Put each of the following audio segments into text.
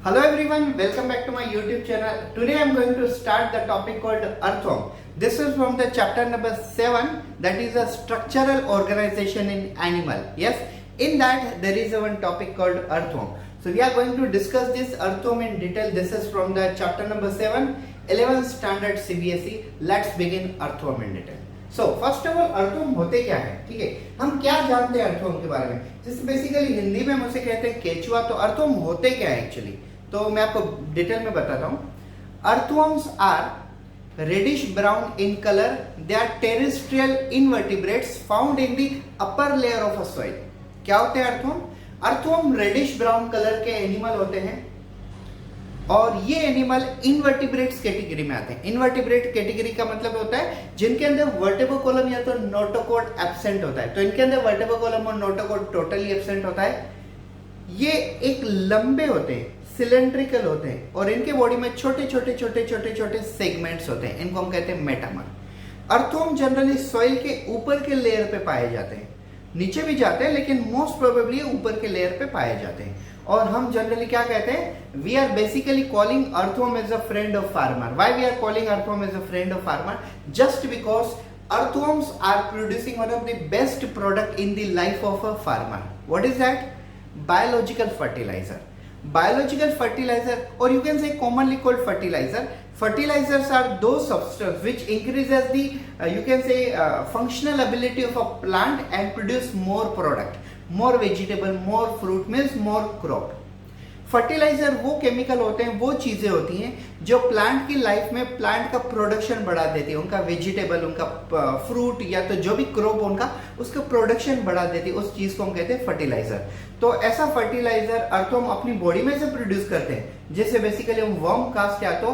Hello everyone, welcome back to my YouTube channel. Today I am going to start the topic called earthworm. This is from the chapter number 7, that is a structural organization in animal. Yes, in that there is one topic called earthworm. So we are going to discuss this earthworm in detail. This is from the chapter number 7, 11th standard CBSE. Let's begin earthworm in detail. So first of all earthworm होते क्या है, ठीक है, हम क्या जानते हैं earthworm के बारे में। जैसे बेसिकली हिंदी में हम उसे कहते हैं केचुआ, तो अर्थवर्म होते क्या है एक्चुअली, तो मैं आपको डिटेल में बताता हूँ। Earthworms are reddish brown in colour, they are terrestrial invertebrates found in the upper layer of a soil. क्या होते हैं earthworm? Earthworm reddish brown colour के एनिमल होते हैं और ये एनिमल इनवर्टिब्रेट्स कैटेगरी में आते हैं। इनवर्टिब्रेट कैटेगरी का मतलब होता है जिनके अंदर वर्टेब्रो कॉलम या तो नोटोकॉर्ड एब्सेंट होता है, तो इनके अंदर वर्टेब्रो कॉलम और नोटोकॉर्ड टोटली एब्सेंट होता है। ये एक लंबे होते हैं, सिलेंड्रिकल होते हैं और इनके बॉडी में छोटे छोटे छोटे छोटे छोटे सेगमेंट्स होते हैं, इनको हम कहते हैं मेटामर। अर्थवर्म जनरली सॉइल के ऊपर के लेयर पे पाए जाते हैं, नीचे भी जाते हैं लेकिन मोस्ट प्रोबेबली ऊपर के लेयर पे पाए जाते हैं। और हम जनरली क्या कहते हैं, we are basically calling earthworm as a friend of farmer. Why we are calling earthworm as a friend of farmer? Just because earthworms are producing one of the best product in the life of a farmer. What is that? Biological fertilizer. Biological fertilizer, or you can say commonly called fertilizer. Fertilizers are those substances which increases the you can say functional ability of a plant and produce more product, more vegetable, more fruit, means more crop. Fertilizer वो chemical होते हैं, वो चीजें होती हैं जो plant की life में प्लांट का प्रोडक्शन बढ़ा देती है, उनका वेजिटेबल, उनका फ्रूट या तो जो भी क्रॉप उनका, उसका प्रोडक्शन बढ़ा देती है, उस चीज को हम कहते हैं फर्टिलाइजर। तो ऐसा फर्टिलाइजर अर्थवर्म अपनी बॉडी में से प्रोड्यूस करते हैं, जिसे बेसिकली हम वर्म कास्ट या तो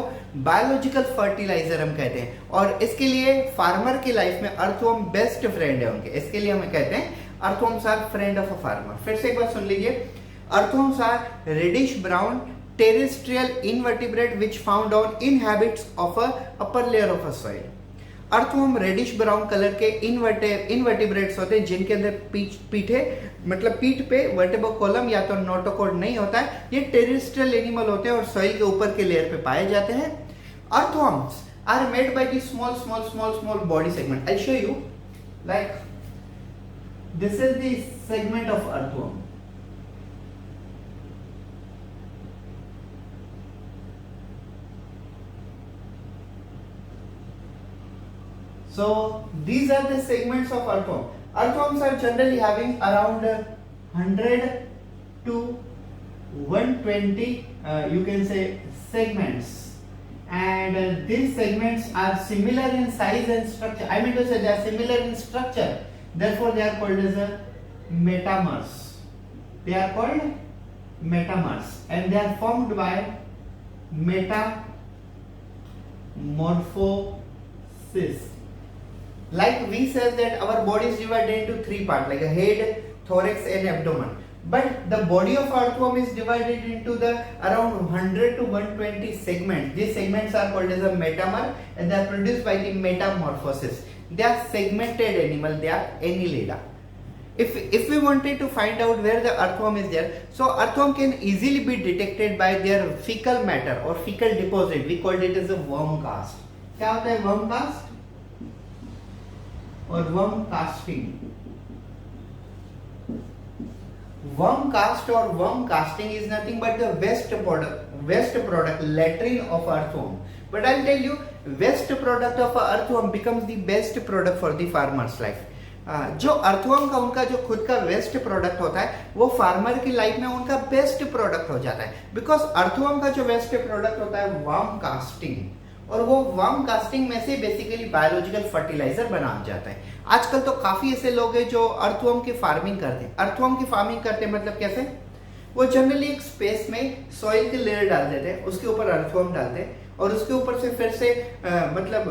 बायोलॉजिकल फर्टिलाइजर हम कहते हैं। और इसके लिए फार्मर की लाइफ में अर्थवर्म बेस्ट फ्रेंड है उनके, इसके लिए हम कहते हैं earthworms are friend of a farmer. फिर से एक बार सुन लीजिए, earthworms are reddish brown terrestrial invertebrate which found on inhabits of a upper layer of a soil. Earthworm reddish brown colour के इनवर्टिब्रेट्स होते हैं जिनके अंदर पीठे मतलब पीठ पे वर्टेब्रो कॉलम या तो नोटोकॉर्ड नहीं होता है। ये टेरेस्ट्रियल एनिमल होते हैं और सॉइल के ऊपर के लेयर पे पाए जाते हैं। Earthworms are made by the small small small small body segment. I show you, like this is the segment of earthworm. So these are the segments of earthworm. Earthworms are generally having around 100 to 120 you can say segments, and these segments are similar in size and structure. I mean to say they are similar in structure, therefore they are called as a metamers. They are called metamers and they are formed by metamorphosis. Like we said that our body is divided into three parts, like a head, thorax and abdomen, but the body of earthworm is divided into the around 100 to 120 segments. These segments are called as a metamer and they are produced by the metamorphosis. They are segmented animal, they are annelida. If we wanted to find out where the earthworm is there, so earthworm can easily be detected by their fecal matter or fecal deposit. We called it as a worm cast. क्या होता है worm cast और worm casting? Worm cast और worm casting is nothing but the waste product latrine of earthworm. But I tell you, waste product of earthworm becomes the best product for the farmer's life. जो earthworm का उनका जो खुद का waste product होता है वो फार्मर की लाइफ में उनका बेस्ट प्रोडक्ट हो जाता है, बिकॉज अर्थवर्म का जो वेस्ट प्रोडक्ट होता है वर्म कास्टिंग, और वो वर्म कास्टिंग में से बेसिकली बायोलॉजिकल फर्टिलाइजर बना जाता है। आजकल तो काफी ऐसे लोग हैं जो अर्थवर्म की फार्मिंग करते हैं। अर्थवर्म की फार्मिंग करते हैं मतलब कैसे? वो जनरली एक स्पेस में सॉइल के लेयर डाल देते हैं, उसके ऊपर अर्थवर्म डालते हैं और उसके ऊपर से फिर से मतलब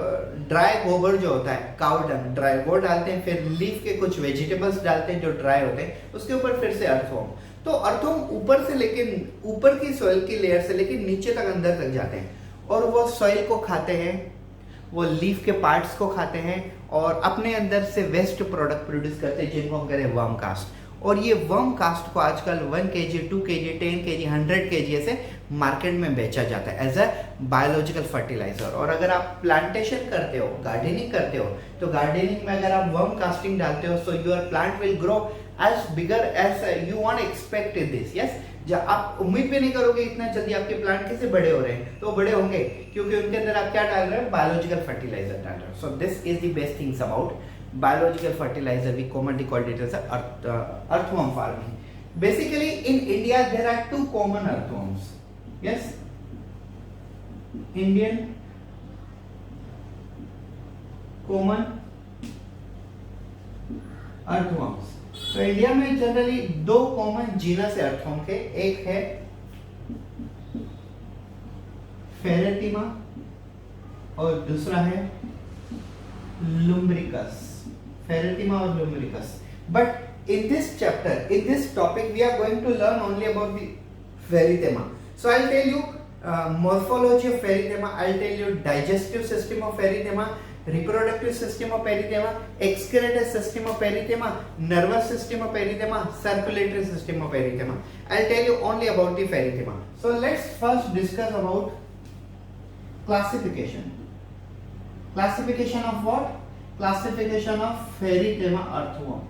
ड्राई गोबर जो होता है, काउ डंग, ड्राई वो डालते हैं, फिर लीफ के कुछ वेजिटेबल्स डालते हैं जो ड्राई होते हैं, उसके ऊपर फिर से अर्थवर्म। तो अर्थवर्म ऊपर से लेके ऊपर की सॉइल की लेयर से लेके नीचे तक अंदर तक जाते हैं और वो सॉइल को खाते हैं, वो लीफ के पार्ट्स को खाते हैं और अपने अंदर से वेस्ट प्रोडक्ट प्रोड्यूस करते हैं जिनको हम कह रहे हैं वर्म कास्ट। और ये वर्म कास्ट को आजकल 1 kg, 2 kg, 10 kg, 100 kg ऐसे मार्केट में बेचा जाता है एज अ बायोलॉजिकल फर्टिलाइजर। और अगर आप प्लांटेशन करते हो, गार्डनिंग करते हो, तो गार्डनिंग में अगर आप वर्म कास्टिंग डालते हो, so your plant will grow as bigger as you want expected this. Yes, जब आप उम्मीद भी नहीं करोगे इतना जल्दी आपके प्लांट कैसे बड़े हो रहे हैं, तो बड़े होंगे क्योंकि उनके अंदर आप क्या डाल रहे हो, बायोलॉजिकल फर्टिलाइजर डाल रहे हो। सो this is the best things about biological fertilizer. We commonly call it as a earthworm farming. Basically in India there are two common earthworms. Yes, Indian common earthworms. तो इंडिया में generally दो common genus है earthworm के, एक है Pheretima और दूसरा है lumbricus. Ferretima or lumbricus. But in this chapter, in this topic, we are going to learn only about the Ferritema. So I'll tell you morphology of Ferritema. I'll tell you digestive system of Ferritema, reproductive system of Ferritema, excretory system of Ferritema, nervous system of Ferritema, circulatory system of Ferritema. I'll tell you only about the Ferritema. So let's first discuss about classification. Classification of what? Classification of Pheretima earthworm.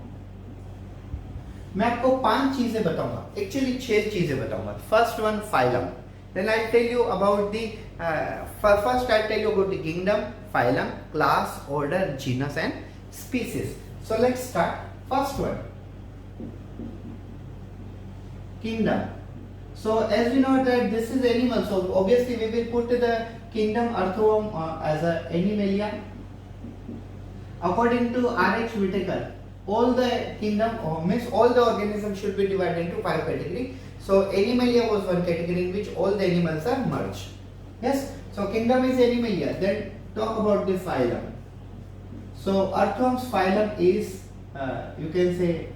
मैं आपको 5 चीजें बताऊंगा, actually 6 चीजें बताऊंगा। First one phylum, then I tell you about the first I tell you about the kingdom, phylum, class, order, genus and species. So let's start. First one, kingdom. So as we know that this is animal, so obviously we will put the kingdom earthworm as a animalia. According to R.H. Whitaker, all the kingdom means all the organisms should be divided into 5 categories. So animalia was one category in which all the animals are merged. Yes, so kingdom is animalia. Then talk about the phylum. So earthworms phylum is you can say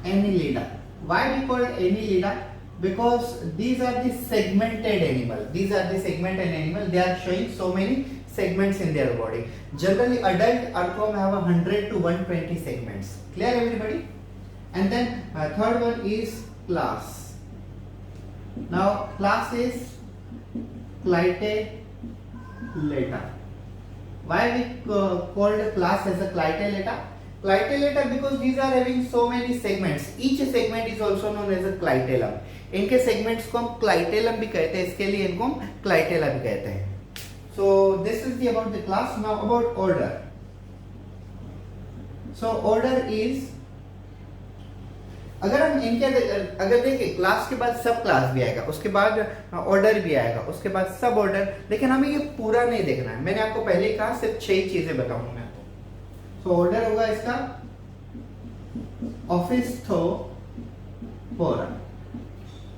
Annelida. Why we call it Annelida? Because these are the segmented animal. These are the segmented animal. They are showing so many segments in their body. Generally adult earthworm have 100 to 120 segments. Clear everybody? And then third one is class. Now class is Clitellata. Why we called class as a Clitellata? Clitellata because these are having so many segments. Each segment is also known as a clitellum. इनके segments को हम clitellum भी कहते हैं, इसके लिए इनको हम clitella भी कहते हैं. So this is the about the class. Now about order. So order is, अगर हम इनके अगर देखें क्लास के बाद सब क्लास भी आएगा, उसके बाद ऑर्डर भी आएगा, उसके बाद सब ऑर्डर, लेकिन हमें ये पूरा नहीं देखना है। मैंने आपको पहले ही कहा सिर्फ 6 चीजें बताऊंगा मैं आपको। So ऑर्डर होगा इसका Opisthophora.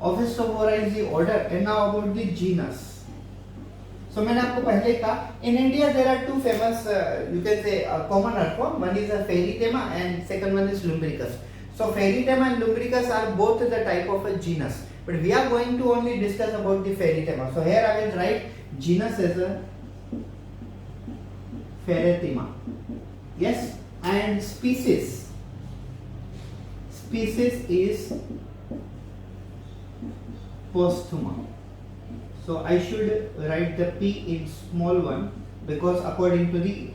Opisthophora is the order. And now about the genus. So मैंने आपको पहले कहा in India there are two famous you can say common earthworm. One is a Ferritema and second one is Lumbricus. So Ferritema and Lumbricus are both the type of a genus, but we are going to only discuss about the Ferritema. So here I will write genus as a Ferritema. Yes, and species is Posthuma. So I should write the P in small one because according to the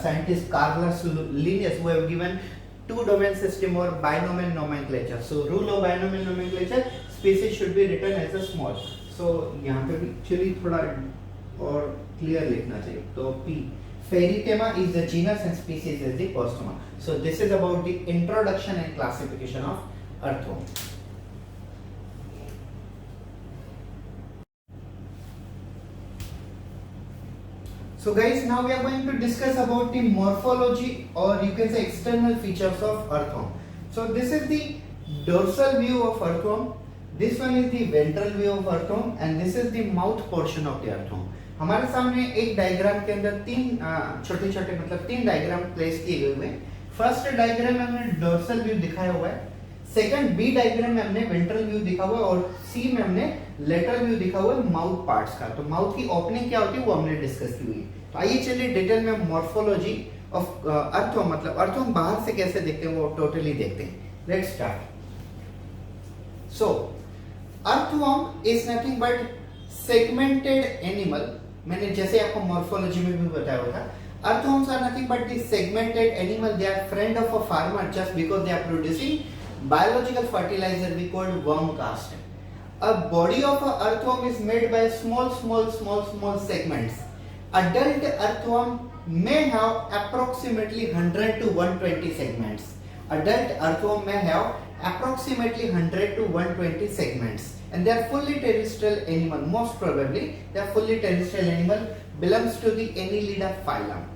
scientist Carlos Linnaeus, who have given 2 domain system or binomial nomenclature. So rule of binomial nomenclature, species should be written as a small. So यहाँ पे actually थोड़ा और clear लिखना चाहिए. तो P. Ferritema is the genus and species is the Posthuma. So this is about the introduction and classification of earthworm. So guys, now we are going to discuss about the morphology or you can say external features of earthworm. So this is the dorsal view of earthworm, this one is the ventral view of earthworm and this is the mouth portion of the earthworm. हमारे सामने एक diagram के अंदर 3 छोटे छोटे मतलब 3 diagram place किए गए हुए हैं. फर्स्ट डायग्राम में हमने डोर्सल व्यू दिखाया हुआ है, सेकंड बी डायग्राम में हमने वेंट्रल व्यू दिखा हुआ है और सी में हमने लेटरल व्यू दिखा हुआ है माउथ पार्ट्स का. तो माउथ की ओपनिंग क्या होती है वो हमने डिस्कस की हुई है. तो आइए चलिए डिटेल में मॉर्फोलॉजी ऑफ अर्थवर्म, मतलब अर्थवर्म बाहर से कैसे दिखते हैं वो टोटली देखते हैं. Let's start. So earthworm is nothing but segmented animal. मैंने जैसे आपको मॉर्फोलॉजी में भी बताया होगा, earthworms are nothing but the segmented animal. They are friend of a farmer just because they are producing biological fertilizer we call worm cast. A body of a earthworm is made by small segments. Adult earthworm may have approximately 100 to 120 segments. Adult earthworm may have approximately 100 to 120 segments, and they are fully terrestrial animal. Most probably they are fully terrestrial animal, belongs to the Annelida phylum.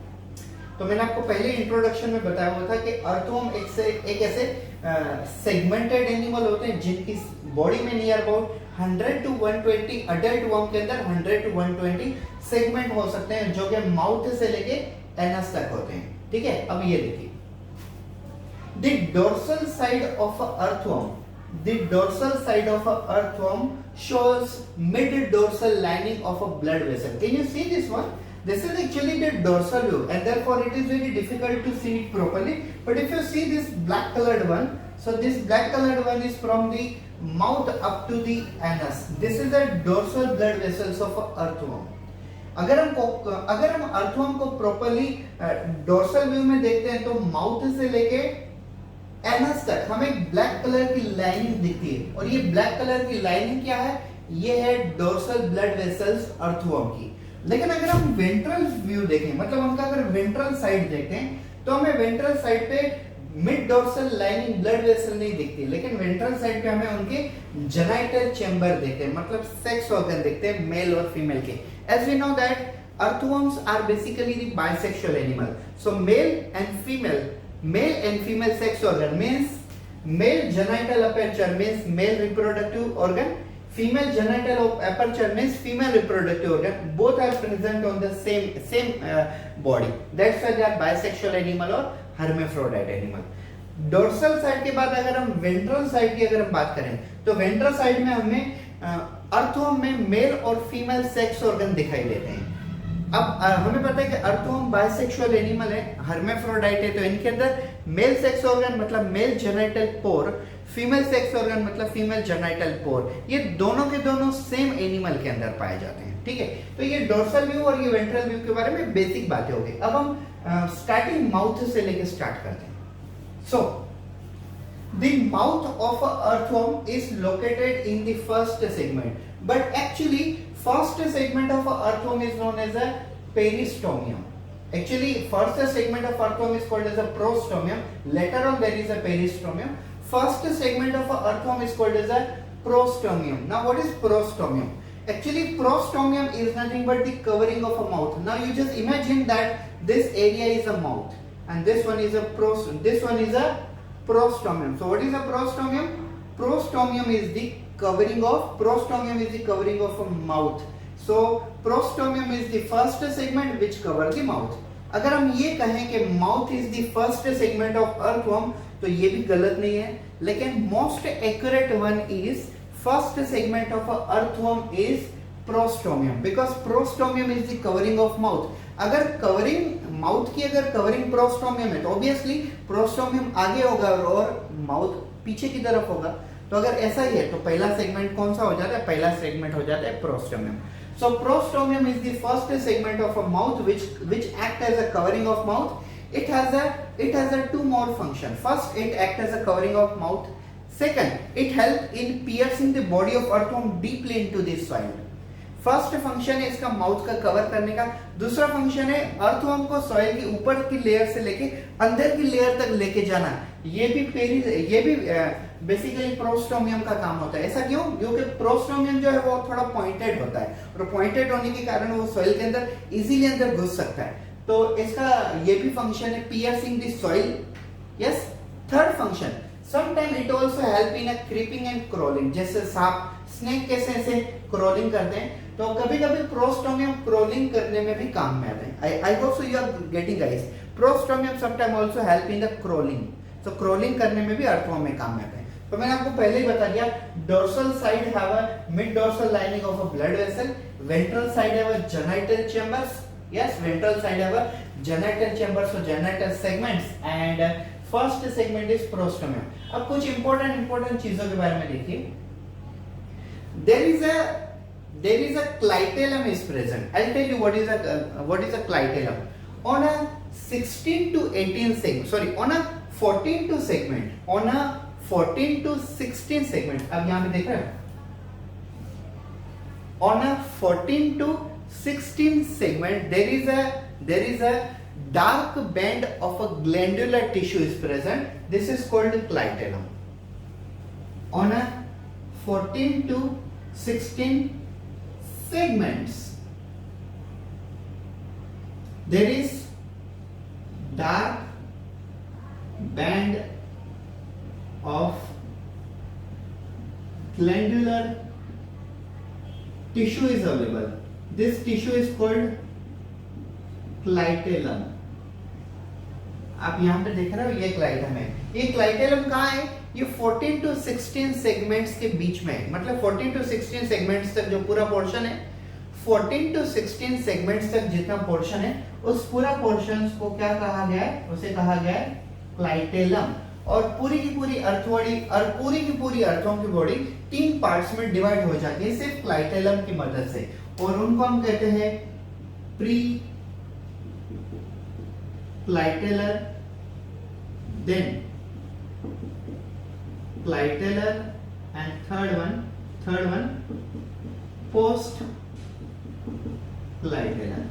तो मैंने आपको पहले introduction में बताया हुआ था कि earthworm एक ऐसे सेगमेंटेड एनिमल होते हैं जिनकी बॉडी में near about 100 to 120, adult worm के अंदर 100 टू 120 सेगमेंट हो सकते हैं जो कि माउथ से लेके एनस तक होते हैं. ठीक है, अब ये देखिए the dorsal side of a earthworm. The dorsal side of a earthworm shows mid dorsal lining of a blood vessel. Can you see this one? This is actually the dorsal view, and therefore it is very difficult to see it properly. But if you see this black colored one, so this black colored one is from the mouth up to the anus. This is the dorsal blood vessels of a earthworm. अगर हम earthworm को properly dorsal view में देखते हैं तो mouth से लेके anus तक हमें ब्लैक कलर की लाइनिंग दिखती है, और ये ब्लैक कलर की लाइनिंग क्या है? ये है डोर्सल ब्लड वेसल्स अर्थवर्म की. लेकिन अगर हम वेंट्रल व्यू देखें, मतलब उनका अगर वेंट्रल साइड देखते हैं तो हमें वेंट्रल साइड पे mid dorsal lining blood vessel नहीं दिखती, लेकिन वेंट्रल साइड पे हमें उनके जेनाइटल चेंबर दिखते हैं, मतलब सेक्स ऑर्गन दिखते हैं मेल और फीमेल के. As we know that earthworms are basically the bisexual animal. So male and female sex organ means male genital aperture means male reproductive organ, female genital aperture means female reproductive organ. Both are present on the same body. That's why they are bisexual animal or hermaphrodite animal. Dorsal side के बाद अगर हम ventral side की अगर हम बात करें तो वेंट्रल साइड में हमें अर्थवर्म में मेल और फीमेल सेक्स ऑर्गन दिखाई देते हैं. अब हमें पता है कि अर्थवर्म बाइसेक्सुअल एनिमल है, हर्मेफ्रोडाइट है, तो इनके अंदर मेल सेक्स ऑर्गन मतलब मेल जेनाइटल पोर, फीमेल सेक्स ऑर्गन मतलब फीमेल जेनाइटल पोर, ये दोनों के दोनों सेम एनिमल के अंदर पाए जाते हैं. ठीक है, तो ये डोर्सल व्यू और ये वेंट्रल व्यू के बारे में बेसिक बातें हो गई. अब हम स्टार्टिंग माउथ से लेके स्टार्ट करते हैं. सो the mouth of a earthworm is located in the first segment, but actually first segment of a earthworm is known as a peristomium. Actually first segment of earthworm is called as a prostomium, later on there is a peristomium. First segment of a earthworm is called as a prostomium. Now what is prostomium? Actually prostomium is nothing but the covering of a mouth. Now you just imagine that this area is a mouth and this one is a prostomium. So what is a prostomium? Prostomium is the covering of a mouth. So prostomium is the first segment which cover the mouth. अगर हम ये कहें कि mouth is the first segment of earthworm तो ये भी गलत नहीं है, लेकिन most accurate one is first segment of a earthworm is prostomium, because prostomium is the covering of mouth. अगर कवरिंग माउथ की अगर कवरिंग प्रोस्टोमियम है तो ऑब्वियसली प्रोस्टोमियम आगे होगा और माउथ पीछे की तरफ होगा. तो अगर ऐसा ही है तो पहला सेगमेंट कौन सा हो जाता है? पहला सेगमेंट हो जाता है prostomium. So prostomium is the first segment of a mouth which act as a covering of mouth. It has a two more function. First, it act as a covering of mouth. Second, it help in piercing the body of earthworm deeply into the soil. First function है इसका mouth का cover करने का. दूसरा function है earthworm को soil की ऊपर की लेयर से लेके अंदर की लेयर तक लेके जाना. ये भी बेसिकली प्रोस्टोमियम का काम होता है. ऐसा क्यों? क्योंकि प्रोस्टोमियम जो है वो थोड़ा पॉइंटेड होता है और पॉइंटेड होने के कारण वो सॉइल के अंदर इजीली अंदर घुस सकता है. तो इसका ये भी फंक्शन है piercing the soil. Yes. Third function, sometime it also help in a creeping and crawling. जैसे सांप स्नेक कैसे ऐसे क्रॉलिंग करते हैं तो कभी-कभी प्रोस्टोमियम क्रॉलिंग करने में भी काम में आते हैं. I hope so you are getting guys. Prostomium sometime also help in the crawling. तो क्रॉलिंग करने में भी अर्थवर्म में काम में आते हैं. तो मैंने आपको पहले ही बता दिया dorsal side have a mid dorsal lining of a blood vessel, ventral side have a genital chambers, Yes, ventral side have a genital chamber, so genital segments, and first segment is prostomium. अब कुछ important चीजों के बारे में देखिए. There is a clitellum is present. I'll tell you what is a clitellum. On a 16 to 18 segment, sorry, on a 14 to segment, on a 14 to 16 segment. अब यहाँ पे देख रहे हो? On a 14 to 16 segment, there is a dark band of a glandular tissue is present. This is called clitellum. On a 14 to 16 segments, there is dark band of glandular tissue is available. This tissue is called clitellum. आप यहाँ पे देख रहे हो, ये क्लाइटम है. ये clitellum कहाँ है? ये 14 टू 16 सेगमेंट्स के बीच में है. मतलब 14 टू 16 सेगमेंट्स तक जो पूरा पोर्शन है, 14 टू 16 सेगमेंट्स तक जितना पोर्शन है, उस पूरा पोर्शन को क्या कहा गया है? उसे कहा गया है क्लाइटेलम. और पूरी की पूरी अर्थबॉडी और पूरी की पूरी अर्थों की बॉडी 3 पार्ट्स में डिवाइड हो जाती है सिर्फ क्लाइटेलम की मदद से, और उनको हम कहते हैं pre clitellar, then clitellar, and third one post clitellar.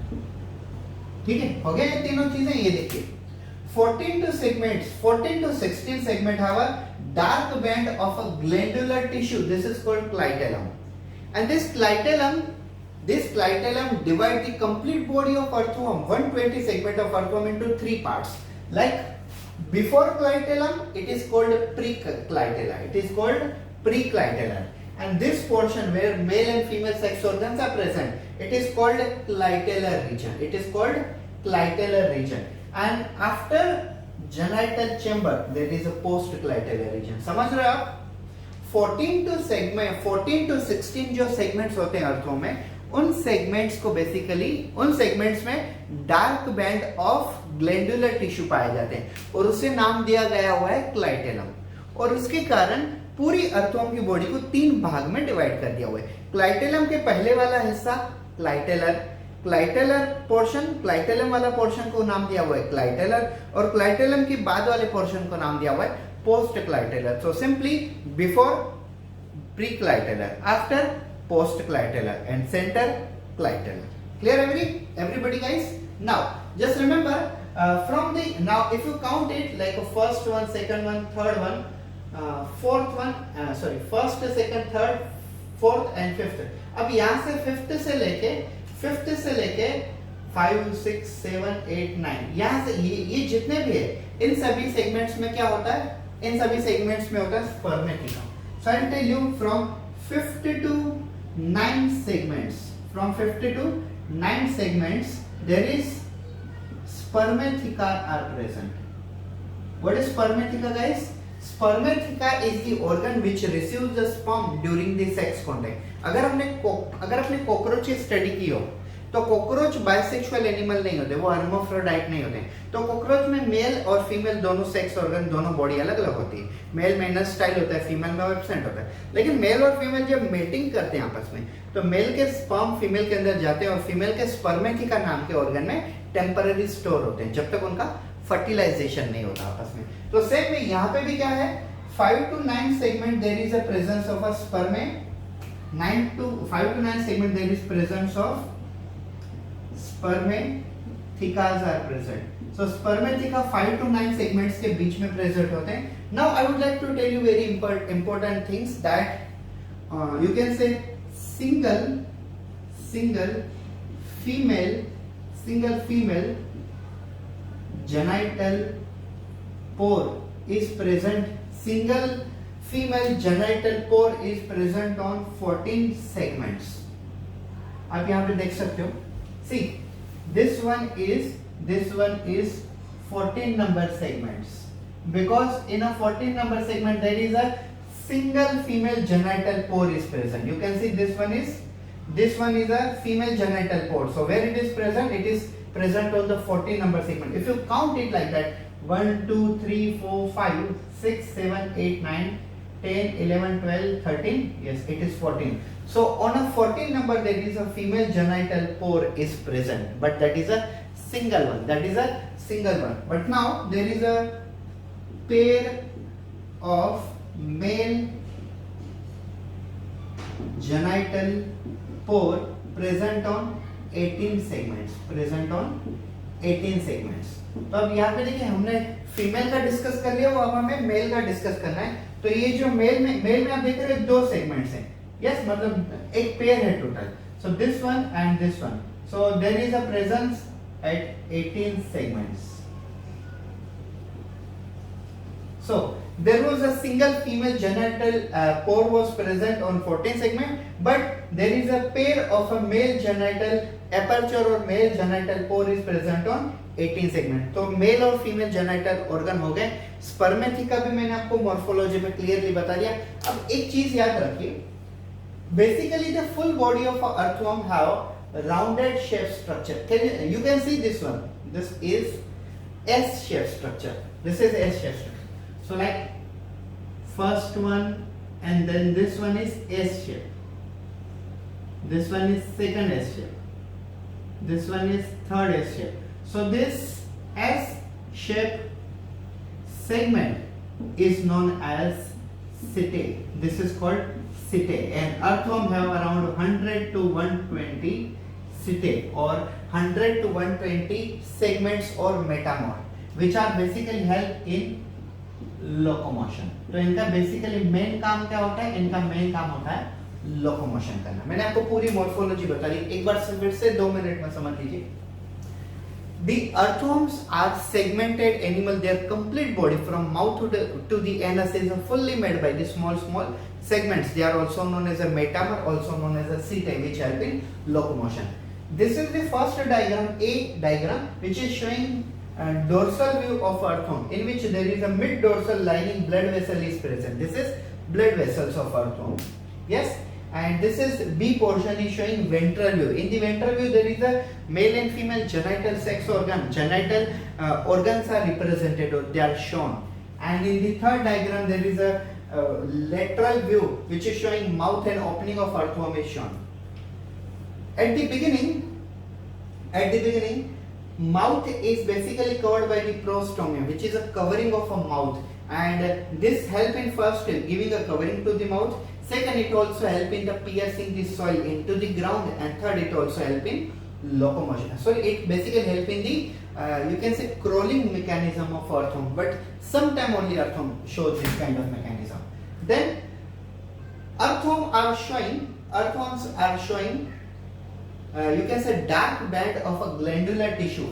ठीक है, हो गया ये तीनों चीजें. ये देखिए 14 to 16 segment have a dark band of a glandular tissue. This is called clitellum. And this clitellum divide the complete body of earthworm, 120 segment of earthworm, into 3 parts. Like before clitellum, it is called preclitellar. And this portion where male and female sex organs are present, it is called clitellar region. And after genital chamber, there is a postclitellar region. समझ रहे हो आप? 14 to 16 जो segments होते हैं अर्थों में, उन सेगमेंट्स में dark band of glandular tissue पाए जाते हैं, और उसे नाम दिया गया हुआ है क्लाइटेलम. और उसके कारण पूरी अर्थोम की बॉडी को 3 भाग में डिवाइड कर दिया हुआ है. क्लाइटेलम के पहले वाला हिस्सा क्लाइटेलम वाला पोर्शन को नाम दिया हुआ है क्लाइटेलर, और क्लाइटेलम के बाद वाले पोर्शन को नाम दिया हुआ है post clitellar. So simply before pre clitellar, after post clitellar, and centre clitellar. Clear everybody guys? Now just remember now if you count it like a first one, second one, third one, fourth one, first, second, third, fourth and fifth. अब यहाँ से fifth से लेके 5, 6, 7, 8, 9, यहाँ से ये जितने भी है, इन सभी सेगमेंट्स में क्या होता है? इन सभी सेगमेंट्स में होता है स्पर्मेटिका. So I'll tell you from 50 to 9 segments. From 50 to 9 segments, there is spermatheca are present. What is spermatheca, guys? Spermatheca is the organ which receives the sperm during the sex contact. अगर आपने cockroach की study की हो, तो cockroach bisexual animal नहीं होते, वो hermaphrodite नहीं होते. तो कॉकरोच में मेल और फीमेल दोनों सेक्स ऑर्गन, दोनों बॉडी अलग अलग होती है. मेल में इनर स्टाइल होता है, फीमेल में एब्सेंट होता है. लेकिन मेल और फीमेल जब मेटिंग करते हैं आपस में, तो मेल के स्पर्म फीमेल के अंदर जाते हैं, और फीमेल के स्पर्मेथिका नाम के ऑर्गन में टेम्पररी स्टोर होते हैं, जब तक उनका फर्टिलाइजेशन नहीं होता आपस में. तो सेम में यहाँ पे भी क्या है? 5 to 9 segment there is a presence of a sperme. 5 to 9 segment there is presence of spermathecas are present. So spermatheca 5 to 9 segments के बीच में present होते हैं. Now I would like to tell you very important things that you can say single female genital pore is present. Single female genital pore is present on 14 segments. आप यहाँ पे देख सकते हो. See, this one is 14 number segments, because in a 14 number segment there is a single female genital pore is present. You can see this one is This one is a female genital port. So where it is present? It is present on the 14 number segment. If you count it like that, 1 2 3 4 5 6 7 8 9 10 11 12 13, yes, it is 14. So on a 14 number there is a female genital pore is present, but that is a single one. That is a single one. But now there is a pair of male genital pore present on 18 segments. Present on 18 segments. तो अब यहाँ पे देखिए हमने female का discuss कर लिया, वो अब हमें मेल का डिस्कस करना है. तो ये जो मेल में आप देख रहे हो दो सेगमेंट्स हैं. यस, मतलब एक पेयर है total. So this one and this one. So there is a presence at 18 segments. So there was a single female genital pore was present on 14 segment, but there is a pair of a male genital aperture or male genital pore is present on 18 segment. तो mail और female genital organ हो गए. स्पर्मेथी का भी मैंने आपको morphology में clearly बता दिया. अब एक चीज याद रखिए, basically the full body of earthworm have rounded shape structure. You can see this one. This is S shape structure. This is S shape structure. So like first one and then this one is S shape. This one is second S shape. This one is third S shape. So this S shape segment is known as setae. This is called setae, and earthworm have around 100 to 120 setae or 100 to 120 segments or metamorph, which are basically help in locomotion. तो इनका basically main काम क्या होता है? इनका main काम होता है लोकोमोशन करना. मैंने आपको पूरी मॉर्फोलॉजी बता दी, एक बार फिर से 2 मिनट में समझ लीजिए. The earthworms are segmented animal. Their complete body from mouth to the anus is fully made by the small segments. They are also known as a metamer, also known as a setae, which help in locomotion. This is the first diagram, A diagram, which is showing dorsal view of earthworm, in which there is a mid dorsal lining blood vessel is present. This is blood vessels of earthworm. Yes, and this is B portion is showing ventral view. In the ventral view there is a male and female genital sex organ. Genital organs are represented or they are shown. And in the third diagram there is a lateral view which is showing mouth and opening of earthworm is shown. At the beginning mouth is basically covered by the prostomium, which is a covering of a mouth, and this help in first giving a covering to the mouth. Second, it also help in the piercing the soil into the ground, and third, it also help in locomotion. So it basically help in the you can say crawling mechanism of earthworm, but sometime only earthworm shows this kind of mechanism. Then earthworms are showing you can say dark band of a glandular tissue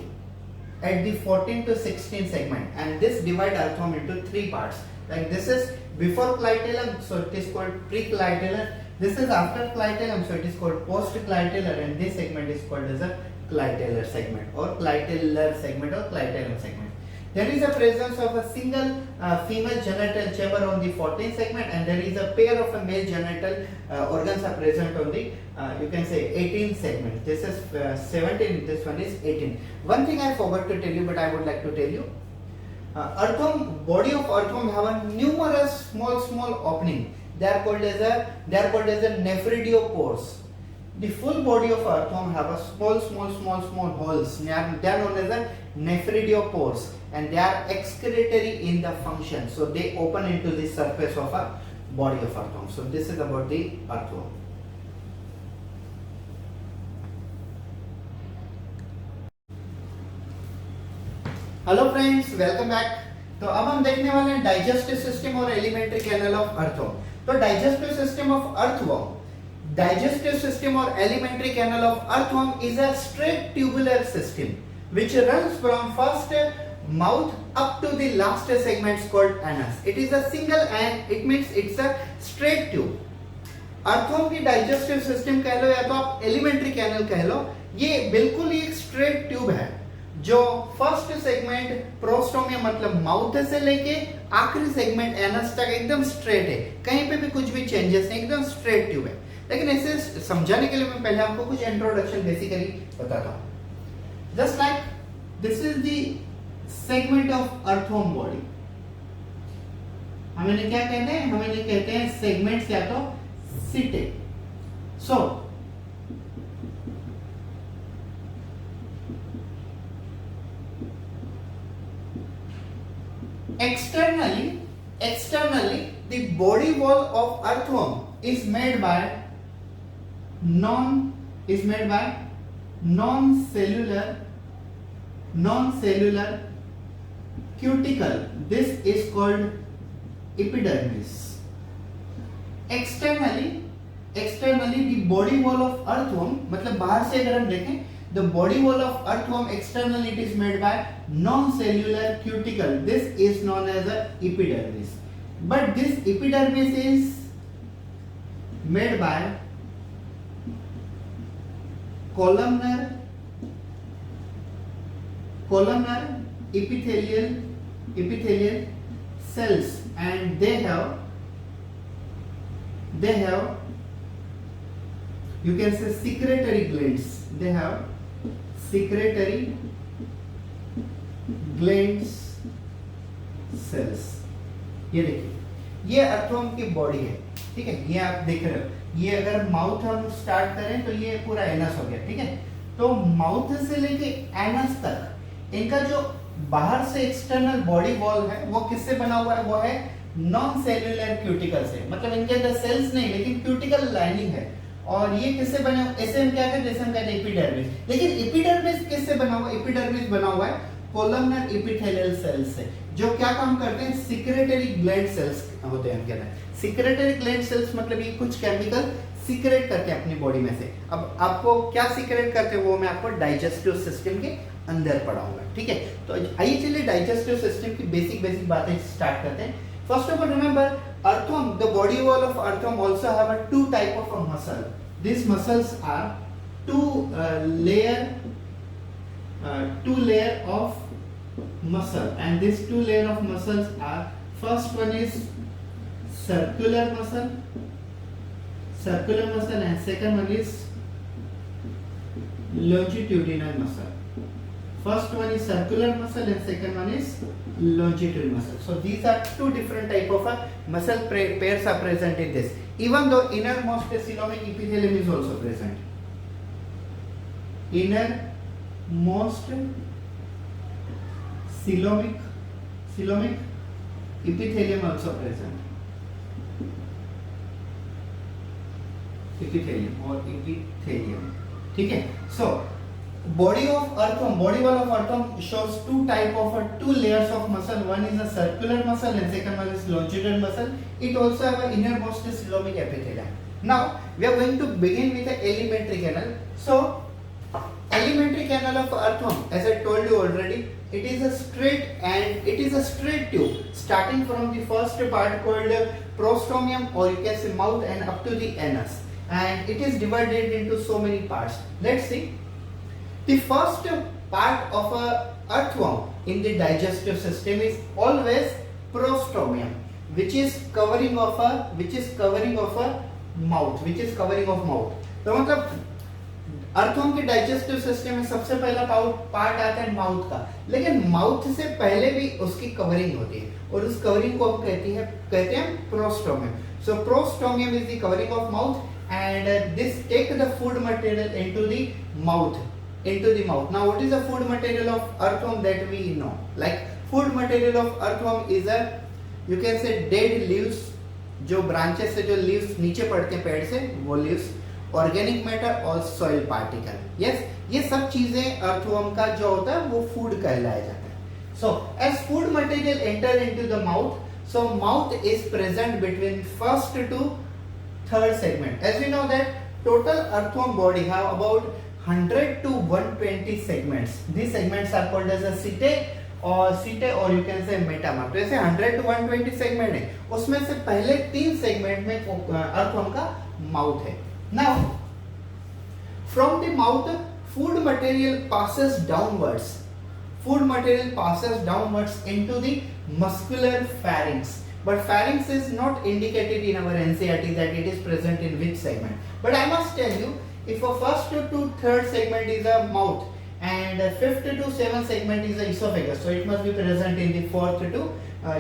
at the 14 to 16 segment, and this divide earthworm into 3 parts. Like this is before clitellum, so it is called preclitellar. This is after clitellum, so it is called postclitellar, and this segment is called as a clitellar segment or clitellar segment or clitellum segment. There is a presence of a single female genital chamber on the 14th segment, and there is a pair of a male genital organs are present on the you can say 18th segment. This is 17, this one is 18. One thing I forgot to tell you, but I would like to tell you, body of earthworm have a numerous small opening. They are called as a nephridiopores. The full body of earthworm have a small holes. They are known as a nephridiopores, and they are excretory in the function. So they open into the surface of a body of earthworm. So this is about the earthworm. Hello friends, welcome back. तो अब हम देखने वाले हैं digestive system और alimentary canal of earthworm. तो digestive system of earthworm, digestive system or alimentary canal of earthworm is a straight tubular system which runs from first mouth up to the last segments called anus. It is a single and it means it's a straight tube. Earthworm की digestive system कह लो या तो आप alimentary canal कह लो, ये बिल्कुल ही एक straight tube है जो फर्स्ट सेगमेंट प्रोस्टोमियम मतलब माउथ से लेके आखिरी सेगमेंट एनस तक एकदम स्ट्रेट है, कहीं पे भी कुछ भी चेंजेस नहीं, एकदम स्ट्रेट ट्यूब है. लेकिन ऐसे समझाने के लिए मैं पहले आपको कुछ इंट्रोडक्शन बेसिकली बताता हूँ। Just like this is the segment of earthworm body. हम इन्हें क्या कहते हैं? हम इन्हें कहते हैं सेगमेंट्स या तो सीटे। सो externally the body wall of earthworm is made by non-cellular cuticle. This is called epidermis. Externally the body wall of earthworm, मतलब बाहर से अगर हम देखें, the body wall of earthworm externally it is made by non-cellular cuticle. This is known as a epidermis. But this epidermis is made by columnar epithelial cells, and they have you can say secretory glands. They have secretory glands cells. ये देखिए, ये earthworm की body है, ठीक है। ये आप देख रहे हो, ये अगर माउथ हम स्टार्ट करें तो ये पूरा एनस हो गया, ठीक है। तो माउथ से लेके एनस तक इनका जो बाहर से एक्सटर्नल बॉडी वॉल है वो किससे बना हुआ है? वो है नॉन सेल्यूलर क्यूटिकल से, मतलब इनके अंदर सेल्स नहीं लेकिन क्यूटिकल लाइनिंग है। और ये किससे बने? ऐसे हम क्या कहते हैं? जैसे हम कहते हैं एपिडर्मिस। लेकिन एपिडर्मिस किससे बना हुआ? एपिडर्मिस बना हुआ है कोलमनर एपिथेलियल सेल्स से, जो क्या काम करते हैं? सिक्रेटरी ग्लैंड सेल्स होते हैं, हम कहते हैं सिक्रेटरी ग्लैंड सेल्स। मतलब ये कुछ केमिकल सीक्रेट करते हैं अपनी बॉडी में से। अब आपको क्या सीक्रेट करते हैं वो मैं आपको डाइजेस्टिव सिस्टम के अंदर पढ़ाऊंगा, ठीक है। तो आइए चलिए डाइजेस्टिव सिस्टम की बेसिक बातें स्टार्ट करते हैं। First of all, remember earthworm, the body wall of earthworm also have a two type of a muscle. These muscles are two layer of muscle, and these two layer of muscles are, first one is circular muscle, and second one is longitudinal muscle. First one is circular muscle and second one is longitudinal muscle. So these are two different type of muscle pairs are present in this. Even though innermost coelomic epithelium is also present. Innermost coelomic epithelium also present. Epithelium, ठीक है। So body wall of earthworm shows two type of two layers of muscle. One is a circular muscle and second one is longitudinal muscle. It also have an innermost coelomic epithelium. Now we are going to begin with the alimentary canal. So alimentary canal of earthworm, as I told you already, it is a straight tube starting from the first part called prostomium, or you can say mouth, and up to the anus, and it is divided into so many parts. Let's see. The first part of a earthworm in the digestive system is always prostomium, which is covering of a mouth, तो मतलब earthworm के digestive system में सबसे पहला part आता है mouth का, लेकिन माउथ से पहले भी उसकी कवरिंग होती है, और उस कवरिंग को हम कहते हैं prostomium. So prostomium is the covering of mouth and this take the food material into the mouth. Now what is the food material of earthworm that we know? Like food material of earthworm is a, you can say, dead leaves, जो branches से जो leaves नीचे पड़ते हैं पेड़ से, वो leaves, organic matter और soil particle. Yes, ये सब चीजें earthworm का जो होता है वो food कहलाया जाता है. So as food material enter into the mouth, so mouth is present between first to third segment. As we know that total earthworm body have about 100 to 120 segments. These segments are called as a setae or you can say metama. तो ऐसे 100 to 120 segment है. उसमें से पहले 3 segment में earthworm का mouth है. Now from the mouth food material passes downwards. Food material passes downwards into the muscular pharynx. but pharynx is not indicated in our NCERT that it is present in which segment. But I must tell you, if a first to third segment is a mouth and fifth to seventh segment is a esophagus, so it must be present in the fourth to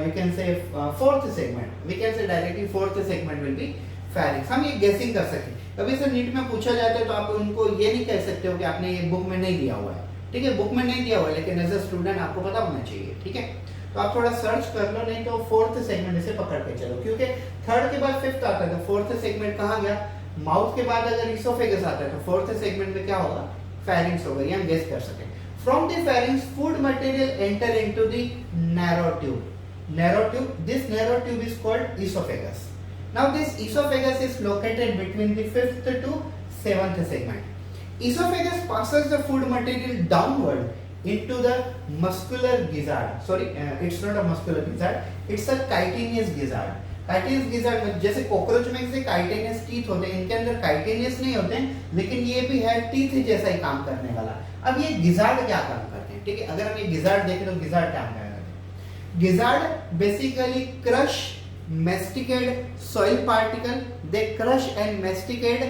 you can say fourth segment. We can say directly fourth segment will be pharynx. हम ये guessing कर सकते हैं. कभी से NEET में पूछा जाता है तो आप उनको ये नहीं कह सकते हो कि आपने ये बुक में नहीं दिया हुआ है, ठीक है, बुक में नहीं दिया हुआ है, लेकिन एज अ स्टूडेंट आपको पता होना चाहिए, ठीक है. तो आप थोड़ा सर्च कर लो, नहीं तो फोर्थ सेगमेंट से पकड़ के चलो, क्योंकि थर्ड के बाद फिफ्थ आता है तो फोर्थ सेगमेंट कहाँ गया, माउथ के बाद अगर इसोफेगस आता है तो फोर्थ सेगमेंट में क्या होगा, फेरिंक्स होगा, ये हम गेस कर सकें. From the pharynx food material enter into the narrow tube. Narrow tube, this narrow tube is called esophagus. Now this esophagus is located between the fifth to seventh segment. Esophagus passes the food material downward into the muscular gizzard. Sorry, it's not a muscular gizzard, it's a chitinous gizzard. Chitinous gizzard में जैसे cockroach में से chitinous teeth होते हैं, इनके अंदर chitinous नहीं होते हैं, लेकिन ये भी है teeth जैसा ही काम करने वाला. अब ये gizzard क्या काम करते हैं, ठीक है, अगर हम ये gizzard देखें तो gizzard क्या काम करते हैं. Gizzard basically crush, masticate soil particle. They crush and masticate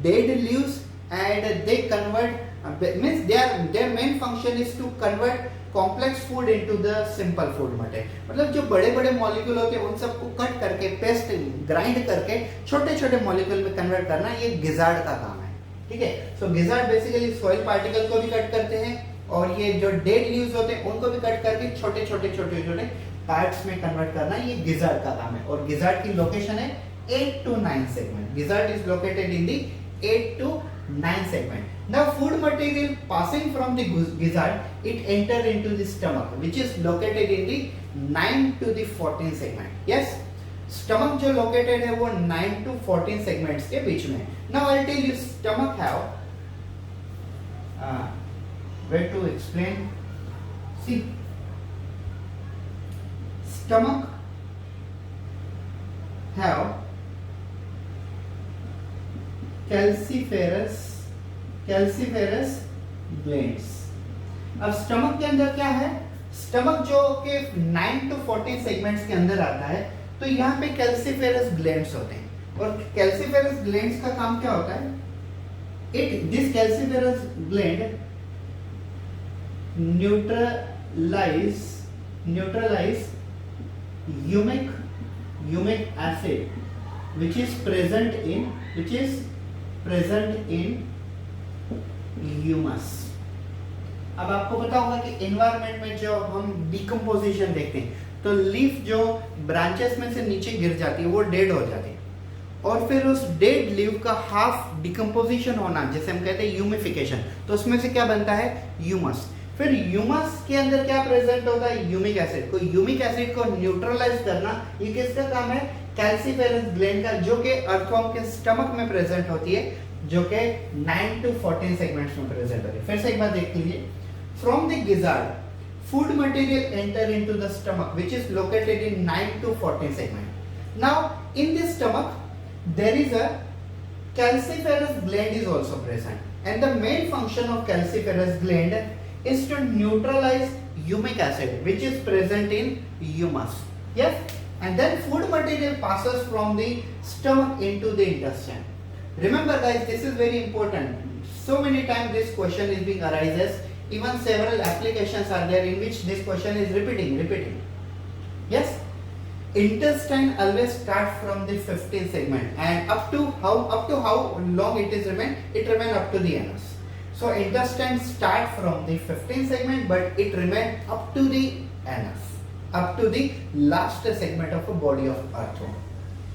dead leaves, and they convert. Means their main function is to convert complex food into the simple food material. मतलब जो बड़े बड़े मॉलिक्यूल होते हैं उन सबको कट करके paste grind करके छोटे छोटे मॉलिक्यूल में कन्वर्ट करना, ये गिजार्ड का काम है, ठीक है. सो गिजार्ड बेसिकली सॉइल पार्टिकल को भी कट करते हैं और ये जो डेड लीव्स होते हैं उनको भी कट करके छोटे छोटे पार्ट्स में कन्वर्ट करना, ये गिजार्ड का काम है. और गिजार्ड की लोकेशन है 8 to 9 segment. Gizzard is located in the 8 to 9 segment. Now food material passing from the gizzard, it enter into the stomach, which is located in the 9 to the 14 segment. Yes, stomach जो located है वो 9 to 14 segments के बीच में. Now I'll tell you, stomach have where to explain. See, stomach have calciferous glands. अब stomach के अंदर क्या है, स्टमक जो के 9 to 14 सेगमेंट्स के अंदर आता है, तो यहाँ पे कैल्सीफेरस ग्लैंड्स होते हैं. और कैल्सीफेरस ग्लैंड्स का काम क्या होता है, this calciferous gland neutralize humic acid which is present in humus. अब आपको पता होगा कि एनवायरनमेंट में जो हम डिकम्पोजिशन देखते हैं तो लीफ जो ब्रांचेस में से नीचे गिर जाती है वो डेड हो जाती है, और फिर उस डेड लीफ का हाफ डिकम्पोजिशन होना जिसे हम कहते हैं ह्यूमिफिकेशन, तो उसमें से क्या बनता है, ह्यूमस. फिर ह्यूमस के अंदर क्या प्रेजेंट होता है, ह्यूमिक एसिड. को ह्यूमिक एसिड को न्यूट्रलाइज करना ये किसका काम है, कैल्सीफेरस ग्लैंड का, जो कि अर्थवर्म के स्टमक में प्रेजेंट होती है, जो कि 9 to 14 सेगमेंट्स में प्रेजेंट होती है. फिर से एक बार देख लीजिए. From the gizzard food material enter into the stomach which is located in 9 to 14 segment. Now in this stomach there is a calciferous gland is also present, and the main function of calciferous gland is to neutralize humic acid which is present in humus. Yes, and then food material passes from the stomach into the intestine. Remember guys, this is very important. So many times this question is being arises, even several applications are there in which this question is repeating. Yes, intestine always start from the 15th segment, and up to how long it is remain, it remain up to the anus. So intestine start from the 15th segment, but it remain up to the anus, up to the last segment of a body of earthworm.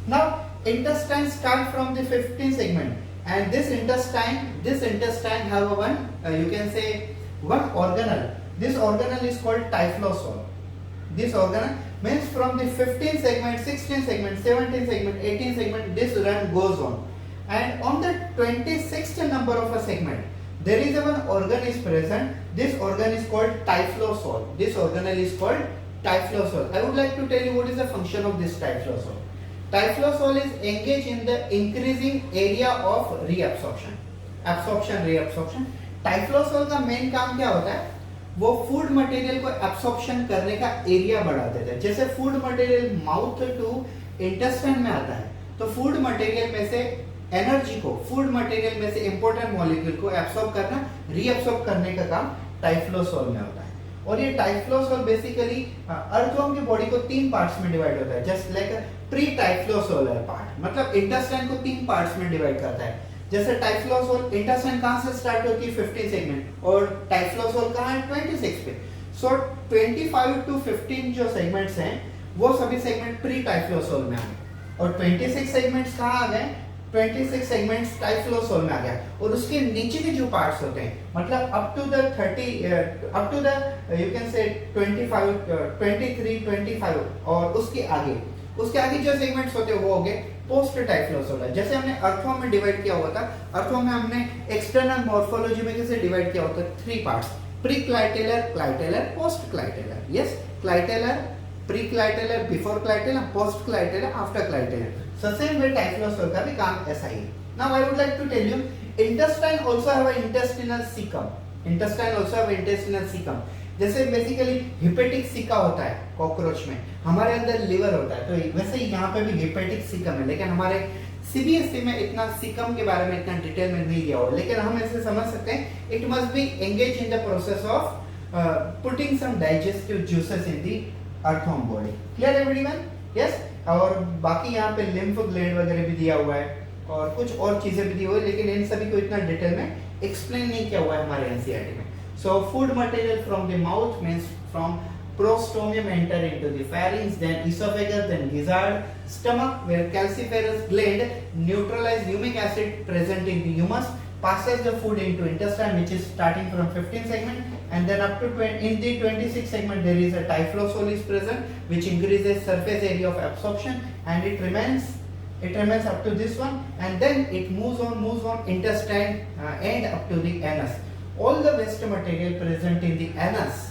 Now intestine start from the 15th segment, and this intestine have one you can say one organelle. This organelle is called typhlosoal. This organelle means from the 15th segment, 16th segment, 17th segment, 18th segment, this run goes on, and on the 26th number of a segment there is one organ is present. This organ is called typhlosoal. This organelle is called typhlosoal. I would like to tell you what is the function of this typhlosoal. Typhlosoal is engaged in the increasing area of reabsorption. Absorption, reabsorption. टाइफ्लोसोल का main काम क्या होता है, वो food material को absorption करने का area बढ़ा देता है। जैसे food material mouth to intestine में आता है, तो फूड मटेरियल में से एनर्जी को, फूड मटेरियल में से इंपॉर्टेंट मॉलिक्यूल को एब्सॉर्ब करना, रीअब्सॉर्ब करने का काम टाइफ्लोसोल में होता है। और ये टाइफ्लोसोल बेसिकली अर्थवर्म की बॉडी को 3 पार्ट्स में डिवाइड होता है, जस्ट लाइक प्री टाइफ्लोसोलर पार्ट, मतलब इंटेस्टाइन को 3 पार्ट्स में डिवाइड करता है। जैसे टाइफ्लोसोल, इंटेस्टाइन कहां से स्टार्ट होती है 15 सेगमेंट, और टाइफ्लोसोल कहां है 26 पे। सो 25 टू 15 जो सेगमेंट्स हैं वो सभी सेगमेंट प्री टाइफ्लोसोल में आ गए, और 26 सेगमेंट्स कहां आ गए, 26 सेगमेंट्स टाइफ्लोसोल में आ गया। और उसके नीचे के जो पार्ट्स होते हैं, मतलब अप टू द 25 23 25 और उसके आगे जो सेगमेंट्स होते हैं वो हो गए पोस्ट टाइफ्लोसोल। जैसे हमने अर्थवर्म में डिवाइड किया हुआ था, अर्थवर्म में हमने एक्सटर्नल मॉर्फोलॉजी में कैसे डिवाइड किया होता है, 3 parts, pre clitellar, clitellar, post clitellar. Yes, clitellar, pre clitellar, before clitellar, post clitellar, after clitellar. So same way टाइफ्लोसोल का भी काम ऐसा ही है। Now I would like to tell you, intestine also have a intestinal cecum. Intestine also have intestinal cecum. जैसे basically hepatic सिका होता है कॉकरोच में, हमारे अंदर लिवर होता है, तो वैसे ही यहाँ पे भी हिपेटिक सिकम है। लेकिन हमारे सीबीएसई में इतना सिकम के बारे में इतना डिटेल में नहीं दिया हुआ, लेकिन हम ऐसे समझ सकते हैं it must be engage in the process of putting some digestive juices in the earthworm body. Clear everyone? Yes. और बाकी यहाँ पे लिम्फ ग्लैंड वगैरह भी दिया हुआ है और कुछ और चीजें भी दी हुई है, लेकिन इन सभी को इतना डिटेल में एक्सप्लेन नहीं किया हुआ है हमारे एनसीईआरटी में। So food material from the mouth means from prostomium enter into the pharynx, then esophagus, then gizzard, stomach, where calciferous gland neutralize humic acid present in the humus, passes the food into intestine, which is starting from 15 segment, and then up to 20, in the 26 segment there is a typhloosol is present, which increases surface area of absorption, and it remains up to this one, and then it moves on intestine and up to the anus. All the waste material present in the anus,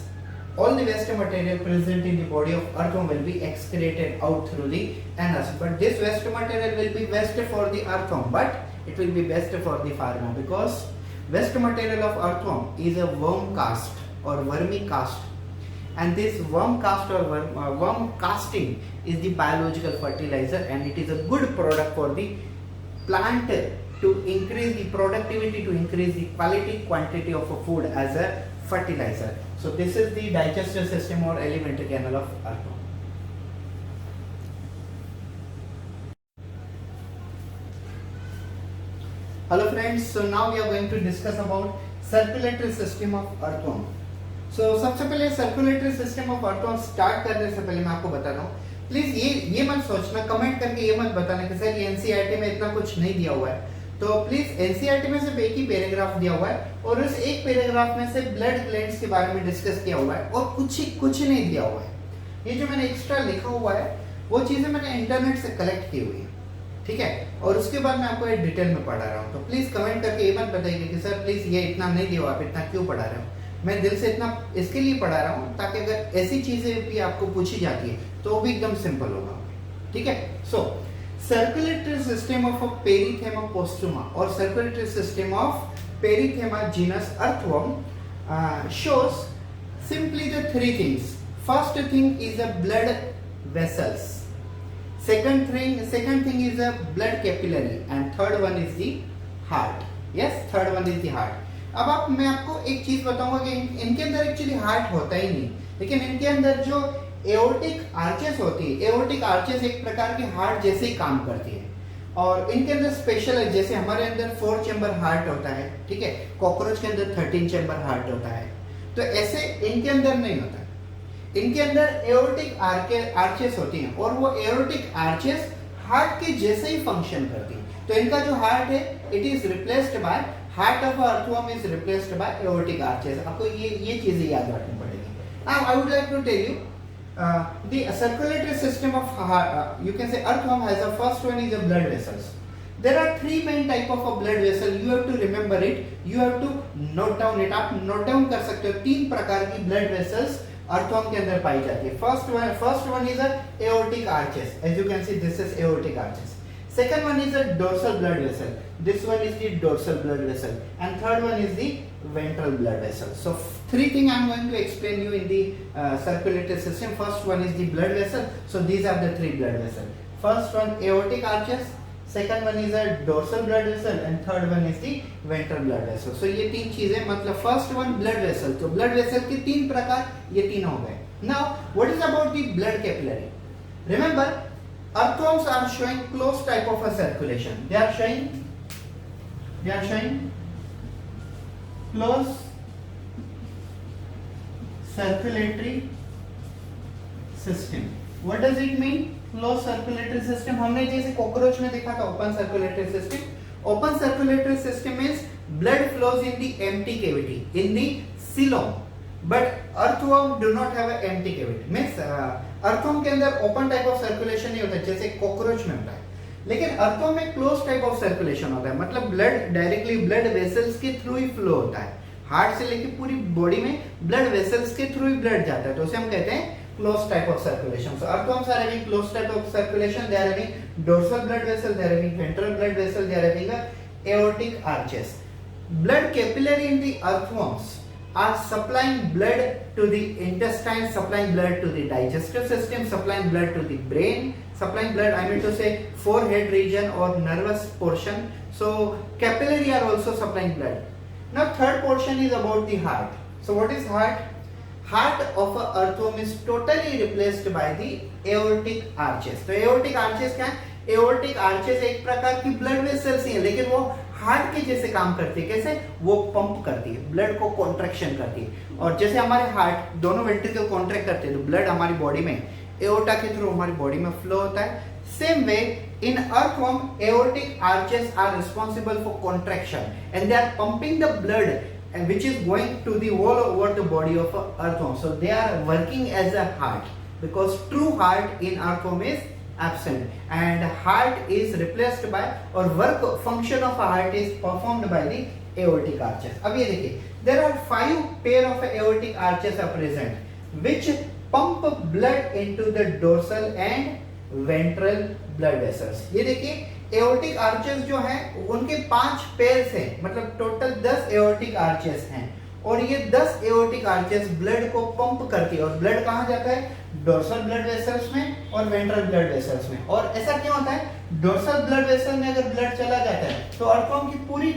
all the waste material present in the body of earthworm will be excreted out through the anus. But this waste material will be waste for the earthworm, but it will be best for the farmer, because waste material of earthworm is a worm cast or wormy cast, and this worm cast or worm casting is the biological fertilizer, and it is a good product for the plant to increase the productivity, to increase the quality quantity of a food as a fertilizer. So this is the digestive system or alimentary canal of earthworm. Hello friends, so now we are going to discuss about circulatory system of earthworm. So सबसे पहले circulatory system of earthworm start करने से पहले मैं आपको बताता हूँ, please ये मत सोचना, कमेंट करके ये मत बताना कि सर ये एनसीईआरटी में इतना कुछ नहीं दिया हुआ है। तो प्लीज एनसीईआरटी में सिर्फ एक ही पैराग्राफ दिया हुआ है, और उस एक पैराग्राफ में से ब्लड ग्लैंड्स के बारे में डिस्कस किया हुआ है, और कुछ नहीं दिया हुआ है। ये जो मैंने एक्स्ट्रा लिखा हुआ है वो चीजें मैंने इंटरनेट से कलेक्ट की हुई है, ठीक है, और उसके बाद मैं आपको ये डिटेल में पढ़ा रहा हूँ। तो प्लीज कमेंट करके ये मत बताइए कि सर प्लीज ये इतना नहीं दिया हुआ, आप इतना क्यों पढ़ा रहे हो। मैं दिल से इतना इसके लिए पढ़ा रहा हूँ ताकि अगर ऐसी चीजें भी आपको पूछी जाती है तो वो भी एकदम सिंपल होगा, ठीक है। सो circulatory system of a Perithema postrema or circulatory system of Perithema genus earthworm shows simply the 3 things. First thing is the blood vessels, second thing is the blood capillary, and third one is the heart. Yes, third one is the heart. अब मैं आपको एक चीज बताऊंगा कि इनके अंदर actually heart होता ही नहीं, लेकिन इनके अंदर जो एओर्टिक आर्चेस होती है, एओर्टिक आर्चेस एक प्रकार के हार्ट जैसे ही काम करती है, और इनके अंदर स्पेशल है। जैसे हमारे अंदर 4 चैम्बर हार्ट होता है, ठीक है, कॉकरोच के अंदर 13 चैम्बर हार्ट होता है, तो ऐसे इनके अंदर नहीं होता। इनके अंदर एओर्टिक आर्चेस होती हैं, और वो एओर्टिक आर्चेस हार्ट के जैसे ही फंक्शन करती हैं। तो इनका जो हार्ट है it is replaced by, heart of earthworm is replaced by aortic arches. आपको ये चीजें याद रखनी पड़ेगी। Now I would like to tell you the circulatory system of you can say earthworm has a first one is the blood vessels. There are 3 main type of a blood vessel. You have to remember it, you have to note down it. आप note down कर सकते हो 3 प्रकार की blood vessels earthworm के अंदर पाई जाती है। first one is a aortic arches. As you can see this is aortic arches. Second one is a dorsal blood vessel. This one is the dorsal blood vessel, and third one is the ventral blood vessel. So three things I'm going to explain you in the circulatory system. First one is the blood vessel. So these are the three blood vessels. First one aortic arches, second one is a dorsal blood vessel, and third one is the ventral blood vessel. So ये तीन चीजें, मतलब first one blood vessel. तो blood vessel के तीन प्रकार, ये तीन हो गए. Now what is about the blood capillary? Remember, earthworms are showing closed type of a circulation. They are showing closed circulatory system. What does it mean? Closed circulatory system. हमने जैसे cockroach में देखा था open circulatory system. Open circulatory system means blood flows in the empty cavity, in the coelom. But earthworm do not have an empty cavity. Means earthworm के अंदर open type of circulation नहीं होता जैसे cockroach में होता है. लेकिन earthworm में closed type of circulation होता है. मतलब blood directly blood vessels के through ही flow होता है. हार्ट से लेके पूरी बॉडी में ब्लड वेसल्स के थ्रू ही ब्लड जाता है, तो उसे हम कहते हैं closed type of circulation. So earthworms are having closed type of circulation. They are having dorsal blood vessel, they are having ventral blood vessel, they are having aortic arches. Blood capillary in the earthworms are supplying blood to the intestine, supplying blood to the digestive system, supplying blood to the brain, supplying blood, I mean to say forehead region or nervous portion. So capillary are also supplying blood. Now third portion is about the heart. So what is heart? Heart of a earthworm is totally replaced by the aortic arches. तो aortic arches क्या है? Aortic arches एक प्रकार की blood vessels ही है, लेकिन वो heart के जैसे काम करती है. कैसे? वो पंप करती है, ब्लड को कॉन्ट्रैक्शन करती है. और जैसे हमारे हार्ट दोनों वेंट्रिकल कॉन्ट्रैक्ट करते हैं तो ब्लड हमारी बॉडी में एओर्टा के थ्रू हमारी बॉडी में फ्लो होता है. Same way in earthworm, aortic arches are responsible for contraction and they are pumping the blood which is going to the all over the body of a earthworm. So they are working as a heart, because true heart in earthworm is absent and heart is replaced by, or work function of a heart is performed by the aortic arches. अब ये देखिए, there are 5 pair of aortic arches are present which pump blood into the dorsal and ventral blood vessels. ये देखिए aortic arches जो हैं उनके 5 pairs हैं, मतलब टोटल 10 एओर्टिक आर्चेस हैं, और ये 10 एओर्टिक आर्चेस ब्लड को पंप करती है. और ब्लड कहाँ जाता है? डोर्सल ब्लड वेसल्स में और वेंट्रल ब्लड वेसल्स में. और ऐसा क्यों होता है? डोर्सल ब्लड वेसल में अगर ब्लड चला जाता है तो अर्थवॉर्म की पूरी,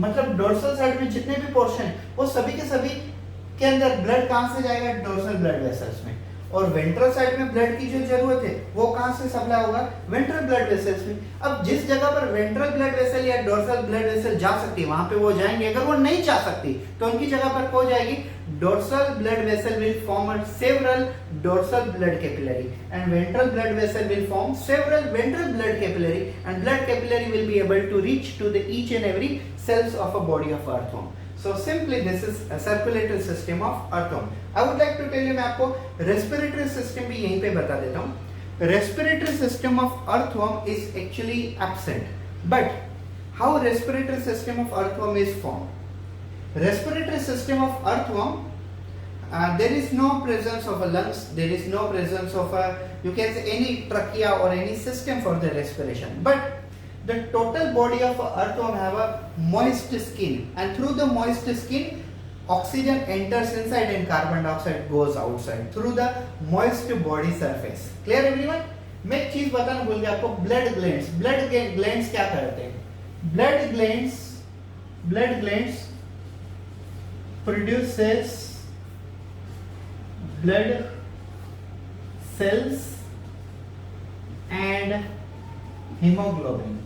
मतलब डोर्सल साइड में जितने भी पोर्शन है वो सभी के सभी के अंदर ब्लड कहाँ से जाएगा? डोर्सल ब्लड वेसल्स में. और वेंट्रल साइड में ब्लड की जो जरूरत है वो कहां से सप्लाई होगा? वेंट्रल ब्लड वेसल्स में. अब जिस जगह पर वेंट्रल ब्लड वेसल या डोर्सल ब्लड वेसल जा सकती है वहां पे वो जाएंगे. अगर वो नहीं जा सकती तो उनकी जगह पर हो जाएगी dorsal blood vessel will form several dorsal blood capillary and ventral blood vessel will form several ventral blood capillary and blood capillary will be able to reach to the each and every cells of a body of earthworm. So simply this is a circulatory system of earthworm. I would like to tell you, मैं आपको respiratory system भी यहीं पे बता देता हूँ. Respiratory system of earthworm is actually absent. But how respiratory system of earthworm is formed? Respiratory system of earthworm, there is no presence of a lungs, there is no presence of a, you can say any trachea or any system for the respiration. But the total body of earthworm have a moist skin, and through the moist skin oxygen enters inside and carbon dioxide goes outside through the moist body surface. Clear everyone? मैं एक चीज बताना भूल गया आपको. Blood glands, blood glands क्या करते हैं? Blood glands produces blood cells and hemoglobin,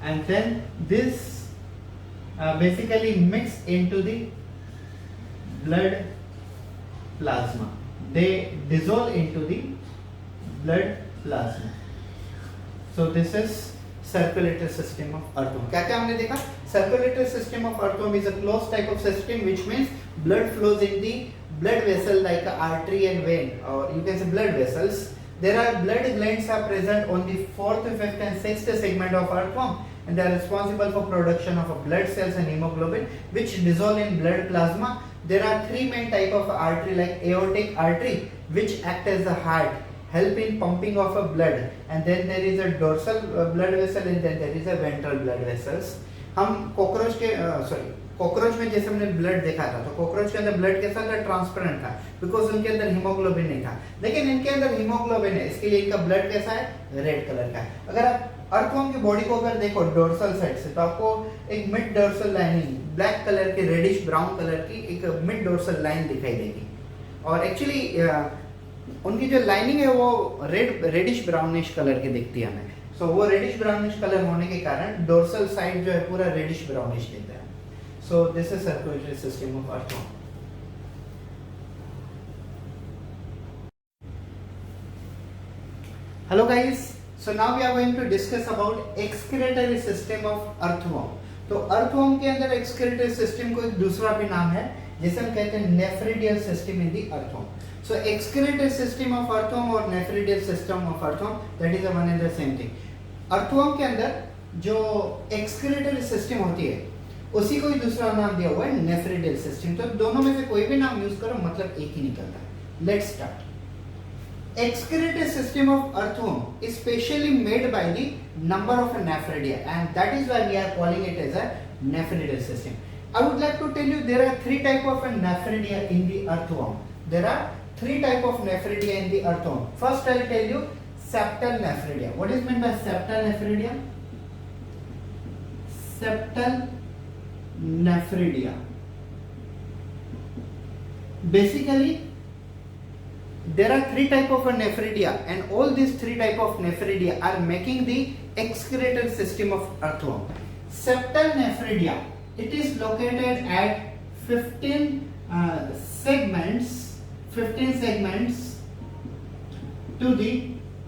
and then this basically mix into the blood plasma. They dissolve into the blood plasma. So this is circulatory system of earthworm. क्या क्या हमने देखा? Circulatory system of earthworm is a closed type of system, which means blood flows in the blood vessel like a artery and vein, or you can say blood vessels. There are blood glands are present on the 4th, 5th and 6th segment of earthworm, and they are responsible for production of blood cells and hemoglobin, which dissolve in blood plasma. There are 3 main type of artery like aortic artery, which act as the heart, help in pumping of a blood, and then there is a dorsal blood vessel and then there is a ventral blood vessels. हम cockroach में जैसे हमने blood देखा था, तो cockroach के अंदर blood कैसा था? ट्रांसपेरेंट था, बिकॉज उनके अंदर हीमोग्लोबिन नहीं था। लेकिन इनके अंदर हीमोग्लोबिन है, इसके लिए इनका ब्लड कैसा है? रेड कलर का है। अगर आप अर्थवर्म की बॉडी को अगर देखो डोर्सल साइड से, तो आपको एक mid dorsal lining black colour की, रेडिश ब्राउन कलर की एक मिड डोर्सल लाइन दिखाई देगी। और एक्चुअली उनकी जो लाइनिंग है वो रेडिश ब्राउनिश कलर की दिखती है हमें। सो वो रेडिश ब्राउनिश कलर होने के कारण डोर्सल साइड जो है पूरा रेडिश ब्राउनिश दिखता है। सो this is circulatory system of earthworm. Hello guys, so now we are going to discuss about excretory system of earthworm। तो earthworm के अंदर excretory system को एक दूसरा भी नाम है जिसे हम कहते हैं nephridial system in the earthworm। So excretory system of earthworm और nephridial system of earthworm, that is one and the same thing। earthworm के अंदर जो excretory system होती है उसी को ही दूसरा नाम दिया हुआ है nephridial system। तो दोनों में से कोई भी नाम यूज करो, मतलब एक ही निकलता है। Let's start। Excretory system of earthworm is specially made by the number of nephridia, and that is why we are calling it as a nephridial system। I would like to tell you there are three type of nephridia in the earthworm। There are three type of nephridia in the earthworm। First I will tell you septal nephridia। What is meant by septal nephridia? Septal nephridia basically there are three type of nephridia, and all these three type of nephridia are making the excretory system of earthworm। Septal nephridia, it is located at 15 segments to the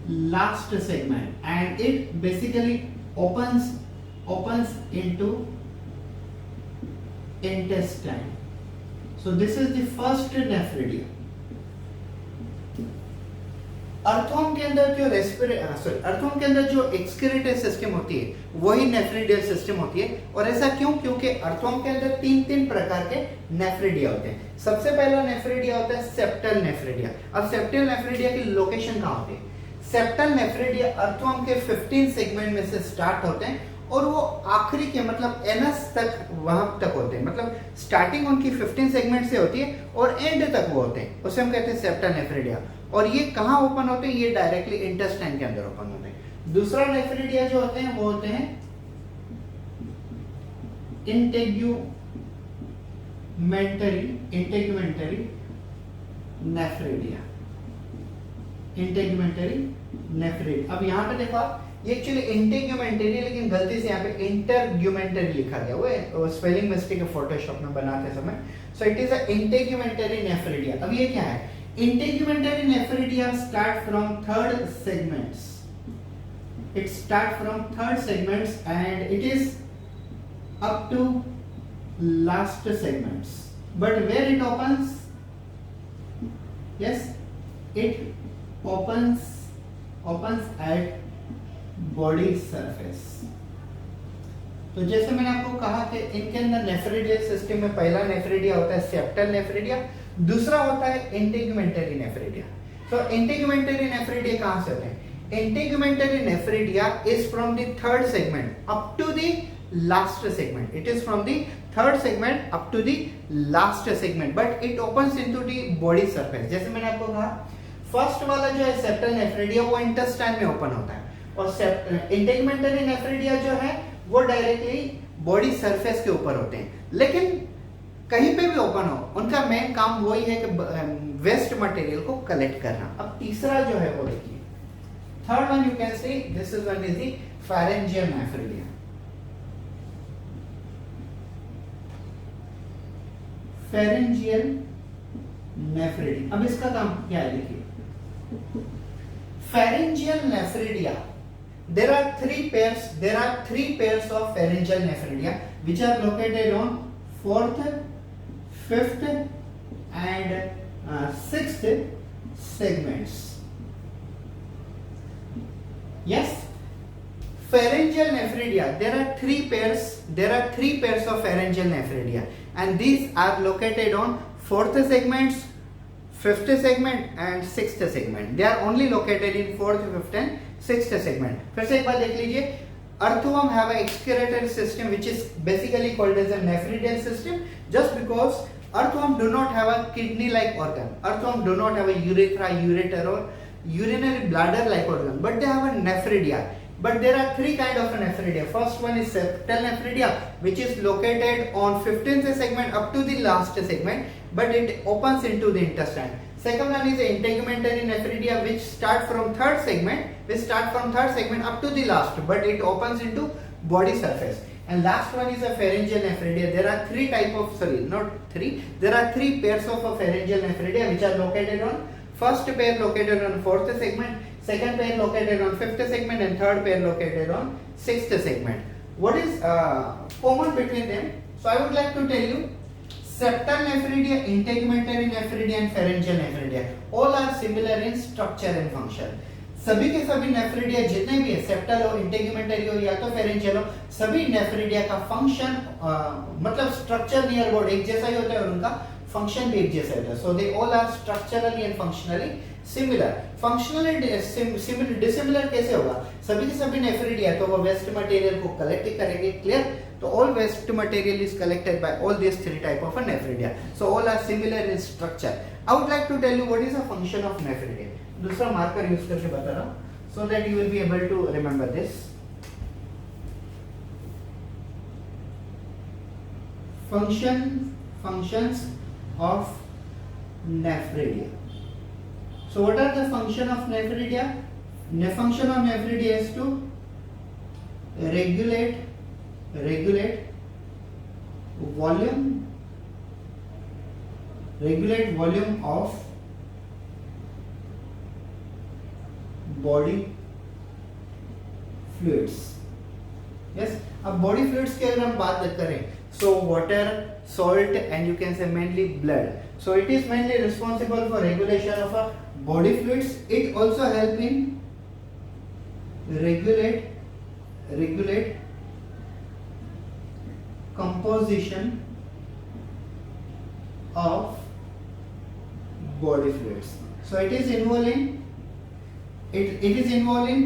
last segment, and it basically opens into intestine। So this is the first nephridia। Earthworm के अंदर जो earthworm के अंदर जो excretory system होती है वही नेफ्रिडियल system होती है। और ऐसा क्यों? क्योंकि अर्थवर्म के अंदर तीन प्रकार के नेफ्रिडिया होते हैं। सबसे पहला नेफ्रिडिया होता है सेप्टल नेफ्रिडिया। अब सेप्टल नेफ्रिडिया की लोकेशन कहाँ होती है? सेप्टल नेफ्रिडिया अर्थवर्म के 15 सेगमेंट में से स्टार्ट होते हैं और वो आखिरी के मतलब एनस तक वहां तक होते हैं। मतलब स्टार्टिंग उनकी 15 सेगमेंट से होती है और एंड तक वो होते हैं, उसे हम कहते हैं सेप्टल नेफ्रिडिया। और ये कहाँ ओपन होते हैं? ये डायरेक्टली इंटेस्टाइन के अंदर ओपन होते हैं। दूसरा नेफ्रिडिया जो होते हैं वो होते हैं इंटेग्यूमेंटरी नेफ्रिडिया। अब यहाँ पे देखो आप, ये एक्चुअली इंटेग्यूमेंटरी है लेकिन गलती से यहाँ पे इंटरग्यूमेंटरी लिखा गया हुआ है, स्पेलिंग मिस्टेक है फोटोशॉप में बनाते समय। So it is a integumentary nephridia. अब ये क्या है? Integumentary nephridia start from third segments। It start from third segments and it is up to last segments। But where it opens? Yes, it opens at body surface। तो जैसे मैंने आपको कहा कि इनके अंदर नेफ्रिडियल सिस्टम में पहला नेफ्रिडिया होता है सेप्टल नेफ्रिडिया, दूसरा होता है इंटेग्यूमेंटरी नेफ्रिडिया। तो इंटेग्यूमेंटरी नेफ्रिडिया कहां से होते हैं? Integumentary nephridia is from the third segment up to the last segment. It is from the third segment up to the last segment, but it opens into the body surface. जैसे मैंने आपको कहा first वाला जो है septal nephridia वो intestine में open होता है, और इंटेग्यूमेंटरी नेफ्रिडिया जो है वो डायरेक्टली बॉडी सरफेस के ऊपर होते हैं। लेकिन कहीं पे भी ओपन हो, उनका मेन काम वही है कि वेस्ट मटेरियल को कलेक्ट करना। अब तीसरा जो है वो देखिए, third one you can see this is one is the pharyngeal nephridia। pharyngeal nephridia, अब इसका काम क्या है देखिए। pharyngeal nephridia, there are three pairs of pharyngeal nephridia which are located on 4th, 5th and 6th segments। Yes, pharyngeal nephridia, there are three pairs of pharyngeal nephridia and these are located on 4th segments, fifth segment and sixth segment. They are only located in fourth, fifth and sixth segment. फिर से एक बार देख लीजिए, earthworm have a excretory system which is basically called as a nephridial system, just because earthworm do not have a kidney-like organ. Earthworm do not have a urethra, ureter or urinary bladder-like organ, but they have a nephridia. But there are three kind of nephridia. First one is septal nephridia, which is located on 15th segment up to the last segment, but it opens into the intestine. Second one is the integumentary nephridia, which start from third segment up to the last, but it opens into body surface. And last one is a pharyngeal nephridia. There are three pairs of a pharyngeal nephridia which are located on first pair located on fourth segment, second pair located on fifth segment, and third pair located on sixth segment. What is common between them? So I would like to tell you, septal nephridia, integumentary nephridia and pharyngeal nephridia all are similar in structure and function. सभी के सभी nephridia जितने भी है, septal हो, इंटेगुमेंटरी हो या तो फेरेंजियल हो, सभी नेफ्रिडिया का फंक्शन मतलब स्ट्रक्चर नियर अबाउट एक जैसा ही होता है और उनका फंक्शन भी एक जैसा होता है. So they all are structurally and functionally similar. Functionally dissimilar कैसे होगा? सभी के सभी नेफ्रिडिया तो वो वेस्ट मटेरियल को कलेक्ट करेंगे. क्लियर? तो all waste material is collected by all this three type of a nephridia. So all are similar in structure. I would like to tell you what is the function of nephridia. दूसरा marker use करके बता रहा हूं so that you will be able to remember this. Functions of nephridia. So what are the function of nephridia? The function of nephridia is to regulate volume of body fluids. Yes, अब body fluids की अगर हम बात करें, so water, salt and you can say mainly blood. So it is mainly responsible for regulation of a body fluids. It also help in regulate composition of body fluids. So it is involved in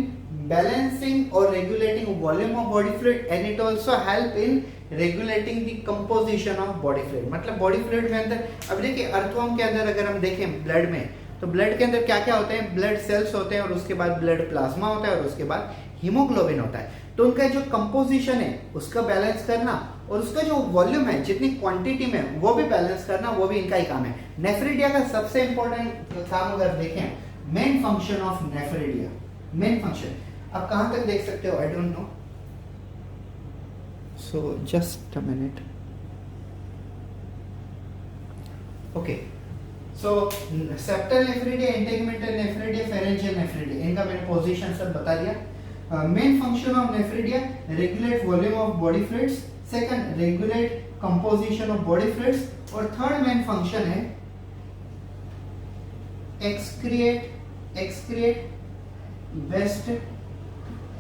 balancing or regulating volume of body fluid, and it also help in regulating the composition of body fluid. मतलब body fluid में अंदर अब देखिए earthworm के अंदर अगर हम देखें ब्लड में, तो ब्लड के अंदर क्या क्या होते हैं? ब्लड सेल्स होते हैं और उसके बाद ब्लड प्लाज्मा होता है और उसके बाद हीमोग्लोबिन होता है. तो उनका जो कंपोजिशन है उसका बैलेंस करना और उसका जो वॉल्यूम है जितनी क्वांटिटी में वो भी बैलेंस करना, वो भी इनका ही काम है. नेफ्रिडिया का सबसे इंपॉर्टेंट काम अगर देखें, main function of nephridia, main function आप कहां तक देख सकते हो? I don't know. So just a minute. Okay. So septal nephridia, integumentary nephridia, pharyngeal nephridia, इनका मैंने पोजीशन सब बता दिया. Main function of nephridia: regulate volume of body fluids. Second, regulate composition of body fluids. और third main function है excrete waste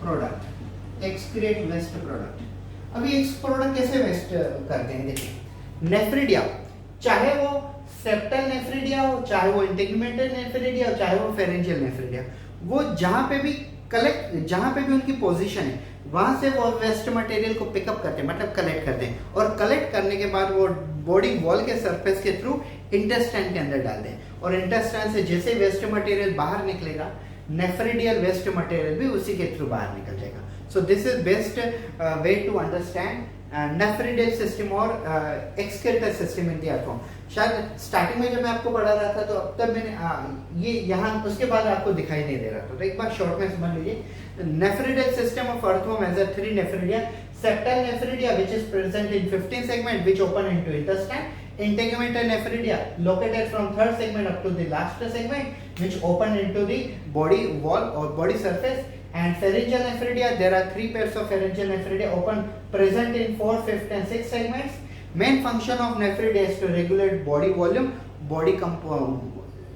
product. Excrete waste product. अभी एक product कैसे वेस्ट करते हैं? देखिए, नेफ्रिडिया चाहे वो सेप्टल नेफ्रिडिया हो, चाहे वो इंटेगुमेंटरी नेफ्रिडिया हो, चाहे वो फेरेंजियल नेफ्रिडिया, वो जहां पे भी उनकी पोजीशन है वहां से वो वेस्ट मटेरियल को पिकअप करते हैं, मतलब कलेक्ट करते हैं, और कलेक्ट करने के बाद वो बॉडी वॉल के सरफेस के थ्रू इंटेस्टाइन के अंदर डालते हैं, और इंटेस्टाइन से जैसे वेस्ट मटेरियल बाहर निकलेगा, नेफ्रिडियल वेस्ट मटेरियल भी उसी के थ्रू बाहर निकल जाएगा. So this is best way to understand nephridial system और excretor system in the earthworm. शायद स्टार्टिंग में जब मैं आपको पढ़ा रहा था तो अब तक मैंने ये यहाँ उसके बाद आपको दिखाई नहीं दे रहा था, तो एक बार शॉर्ट में समझ लीजिए. Nephridial system of earthworm has a three nephridia. Septal nephridia which is present in 15th segment which open into intestine. Integumentary nephridia located from third segment up to the last segment which open into the body wall or body surface. And pharyngeal nephridia, there are three pairs of pharyngeal nephridia open present in 4th, 5th and 6th segments. Main function of nephridia is to regulate body volume,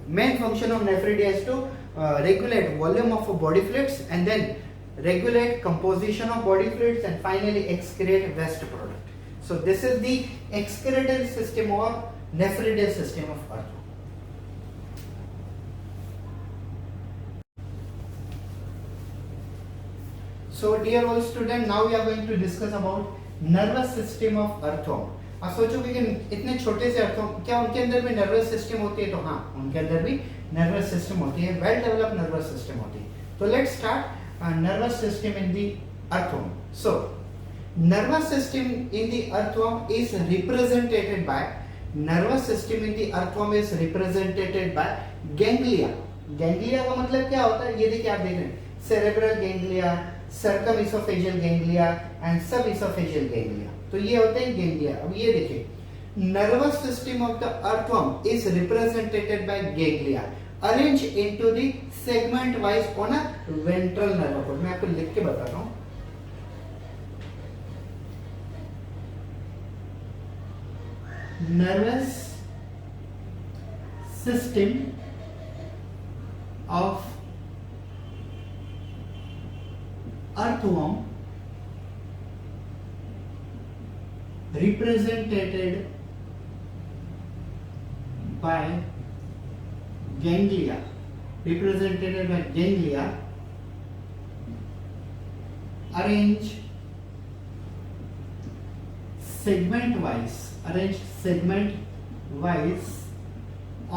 main function of nephridia is to regulate volume of body fluids and then regulate composition of body fluids and finally excrete waste product. So this is the excretory system or nephridial system of earthworm. So dear all student, now we are going to discuss about nervous system of earthworm. आप सोचोगे कि इतने छोटे से अर्थों क्या उनके अंदर भी नर्वस सिस्टम होती है? तो हाँ, उनके अंदर भी नर्वस सिस्टम होती है, वेल डेवलप्ड नर्वस सिस्टम होती है. तो let's start nervous system in the earthworm. So nervous system in the earthworm is represented by ganglia. Ganglia का मतलब क्या होता है? ये देखिए, आप देख रहे हैं cerebral ganglia, circumesophageal ganglia and subesophageal ganglia. तो ये होते हैं गैंग्लिया. अब ये देखिए, nervous system of the earthworm is represented by ganglia arrange into the segment wise on a ventral nerve cord. मैं आपको लिख के बताता हूं. Nervous system of earthworm represented by ganglia arrange segment wise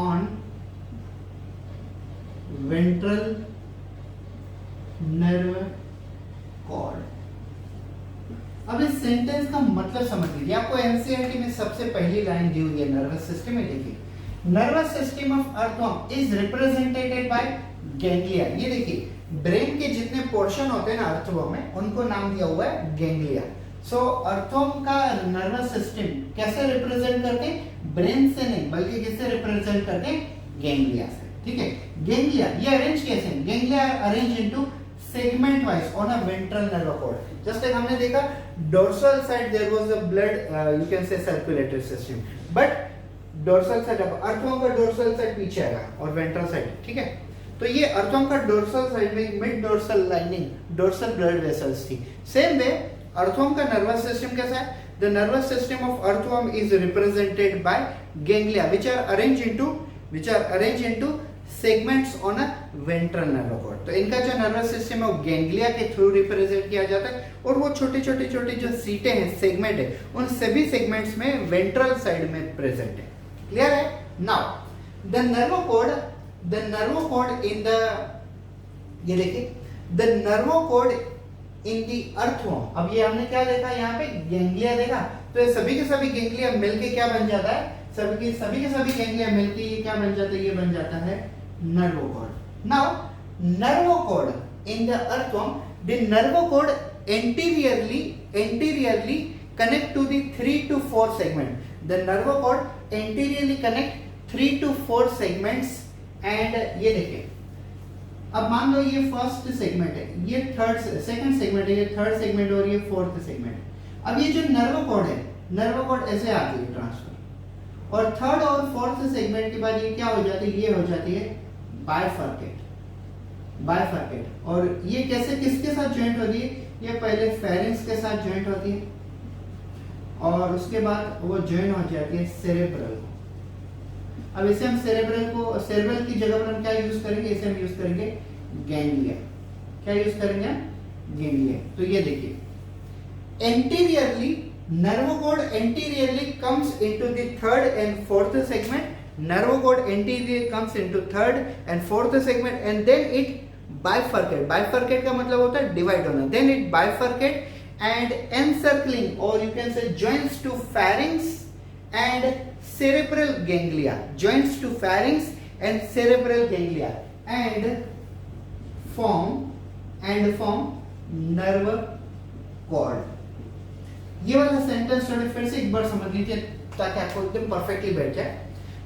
on ventral nerve cord. अब इस sentence का मतलब समझ लीजिए. आपको एनसीईआरटी में सबसे पहली लाइन दी हुई है नर्वस सिस्टम में. देखिए, nervous system of earthworm is represented by ganglia. ये देखिए, ब्रेन के जितने पोर्शन होते हैं ना अर्थवर्म में, उनको नाम दिया हुआ है गैंग्लिया. सो अर्थवर्म का नर्वस सिस्टम कैसे रिप्रेजेंट करते हैं? ब्रेन से नहीं, बल्कि किससे रिप्रेजेंट करते हैं? गैंग्लिया से. ठीक है, गैंग्लिया ये अरेंज कैसे हैं? Ganglia arrange into segment wise on a ventral nerve cord. Just like हमने देखा dorsal side there was a blood you can say circulatory system, but dorsal side अब अर्थवर्म का dorsal side पीछे आएगा और ventral side. ठीक है, तो ये अर्थवर्म का dorsal side में mid dorsal lining dorsal blood vessels थी. Same way अर्थवर्म का nervous system कैसा है? The nervous system of earthworm is represented by ganglia which are arranged into segments on a ventral nerve cord. तो इनका जो nervous system है वो ganglia के थ्रू रिप्रेजेंट किया जाता है, और वो छोटे छोटे जो सीटें हैं, सेगमेंट है, उन सभी सेगमेंट्स में वेंट्रल साइड में प्रेजेंट है. क्लियर है? Now the nerve cord in the, ये देखिए, the nerve cord in the earthworm. अब ये हमने क्या देखा? यहाँ पे गैंग्लिया देखा. तो ये सभी के सभी गैंग्लिया मिलके क्या बन जाता है? सभी के सभी गैंग्लिया मिलके ये क्या बन जाता है? ये बन जाता है nerve cord. Now, nerve cord in the earthworm, the nerve cord anteriorly connect to the 3 to 4 segment. The nerve cord anteriorly connect 3 to 4 segments. And ये देखिए, अब मान लो ये फर्स्ट सेगमेंट है, ये सेकंड सेगमेंट है, ये थर्ड सेगमेंट और ये फोर्थ सेगमेंट. अब ये जो नर्व कॉर्ड है, नर्व कॉर्ड ऐसे आती है ट्रांसफर, और थर्ड और फोर्थ सेगमेंट के बाद ये क्या हो जाती है? ये हो जाती है बायफर्केट. और ये कैसे किसके साथ जॉइंट होती है? ये पहले फेरिंक्स के साथ जॉइंट होती है और उसके बाद वो जॉइन हो जाती है सेरेब्रल. अब इसे हम सेरेब्रल की जगह पर हम क्या यूज करेंगे? इसे हम यूज करेंगे गैंग्लिया. क्या यूज करेंगे? गैंग्लिया. तो ये देखिए, anteriorly nerve cord anteriorly comes into the third and fourth segment. Nerve cord anteriorly comes into third and fourth segment, and then it bifurcate का मतलब होता है डिवाइड होना. Then it bifurcate and encircling, or you can say joins to pharynx and cerebral ganglia. Joins to pharynx and cerebral ganglia and form nerve cord. ये वाला sentence थोड़े फिर से एक बार समझ लीजिए ताकि आपको एकदम परफेक्टली बैठ जाए.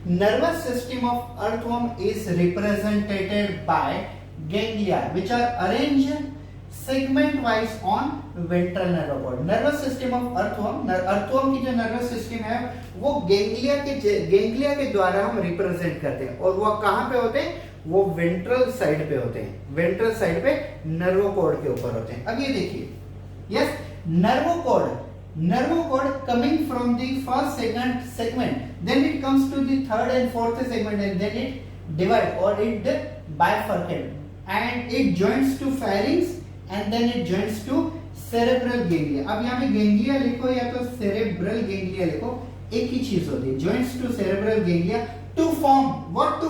Nervous system of earthworm is represented by ganglia which are arranged segment wise on ventral nerve cord. Nervous system of earthworm की जो नर्वस सिस्टम है वो गैंग्लिया के द्वारा हम रिप्रेजेंट करते हैं, और वो कहां पे होते हैं? वो वेंट्रल साइड पे होते हैं. वेंट्रल साइड पे नर्व कॉर्ड के ऊपर होते हैं. अब ये देखिए, yes, nerve cord coming from the first segment, then it comes to the third and fourth segment, and then it divide or it bifurcate, and it joins to pharynx and then it joins to cerebral ganglia. अब यहाँ पे ganglia लिखो या तो cerebral ganglia लिखो, एक ही चीज होती है. Joins to cerebral ganglia to form what?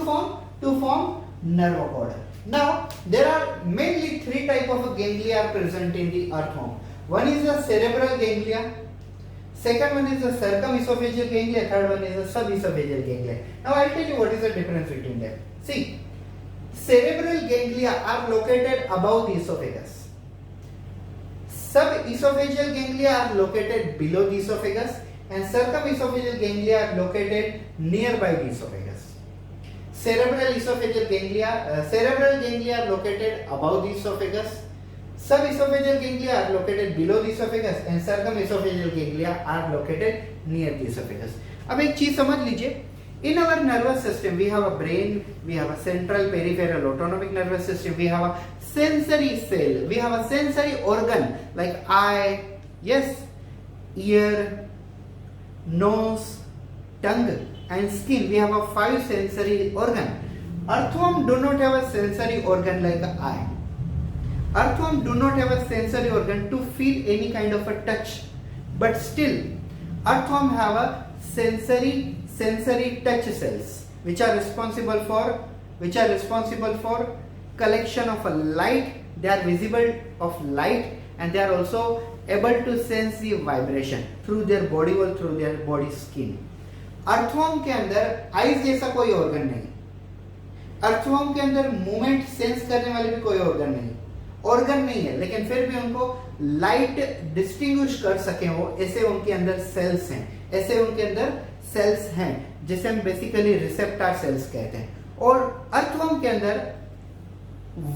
To form nerve cord. Now there are mainly three type of ganglia are present in the earthworm. One is the cerebral ganglia. Second one is the circumesophageal ganglia. Third one is the subesophageal ganglia. Now I'll tell you what is the difference between them. See, cerebral ganglia are located above the esophagus. Subesophageal ganglia are located below the esophagus, and circumesophageal ganglia are located nearby the esophagus. Cerebral ganglia are located above the esophagus. Subesophageal ganglia are located below the esophagus, and circumesophageal ganglia are located near the esophagus. अब एक चीज समझ लीजिए, in our nervous system we have a brain, we have a central peripheral autonomic nervous system, we have a sensory cell, we have a sensory organ like eye, yes, ear, nose, tongue and skin. We have a 5 sensory organ. Earthworm do not have a sensory organ like the eye. Earthworm do not have a sensory organ to feel any kind of a touch, but still earthworm have a sensory touch cells which are responsible for collection of a light. They are visible of light, and they are also able to sense the vibration through their body or through their body skin. Earthworm के अंदर eyes जैसा कोई organ नहीं. Earthworm के अंदर movement sense करने वाले भी कोई ऑर्गन नहीं है, लेकिन फिर भी उनको लाइट डिस्टिंग्विश कर सके वो, ऐसे उनके अंदर सेल्स हैं जिसे हम बेसिकली रिसेप्टर सेल्स कहते हैं. और अर्थवर्म के अंदर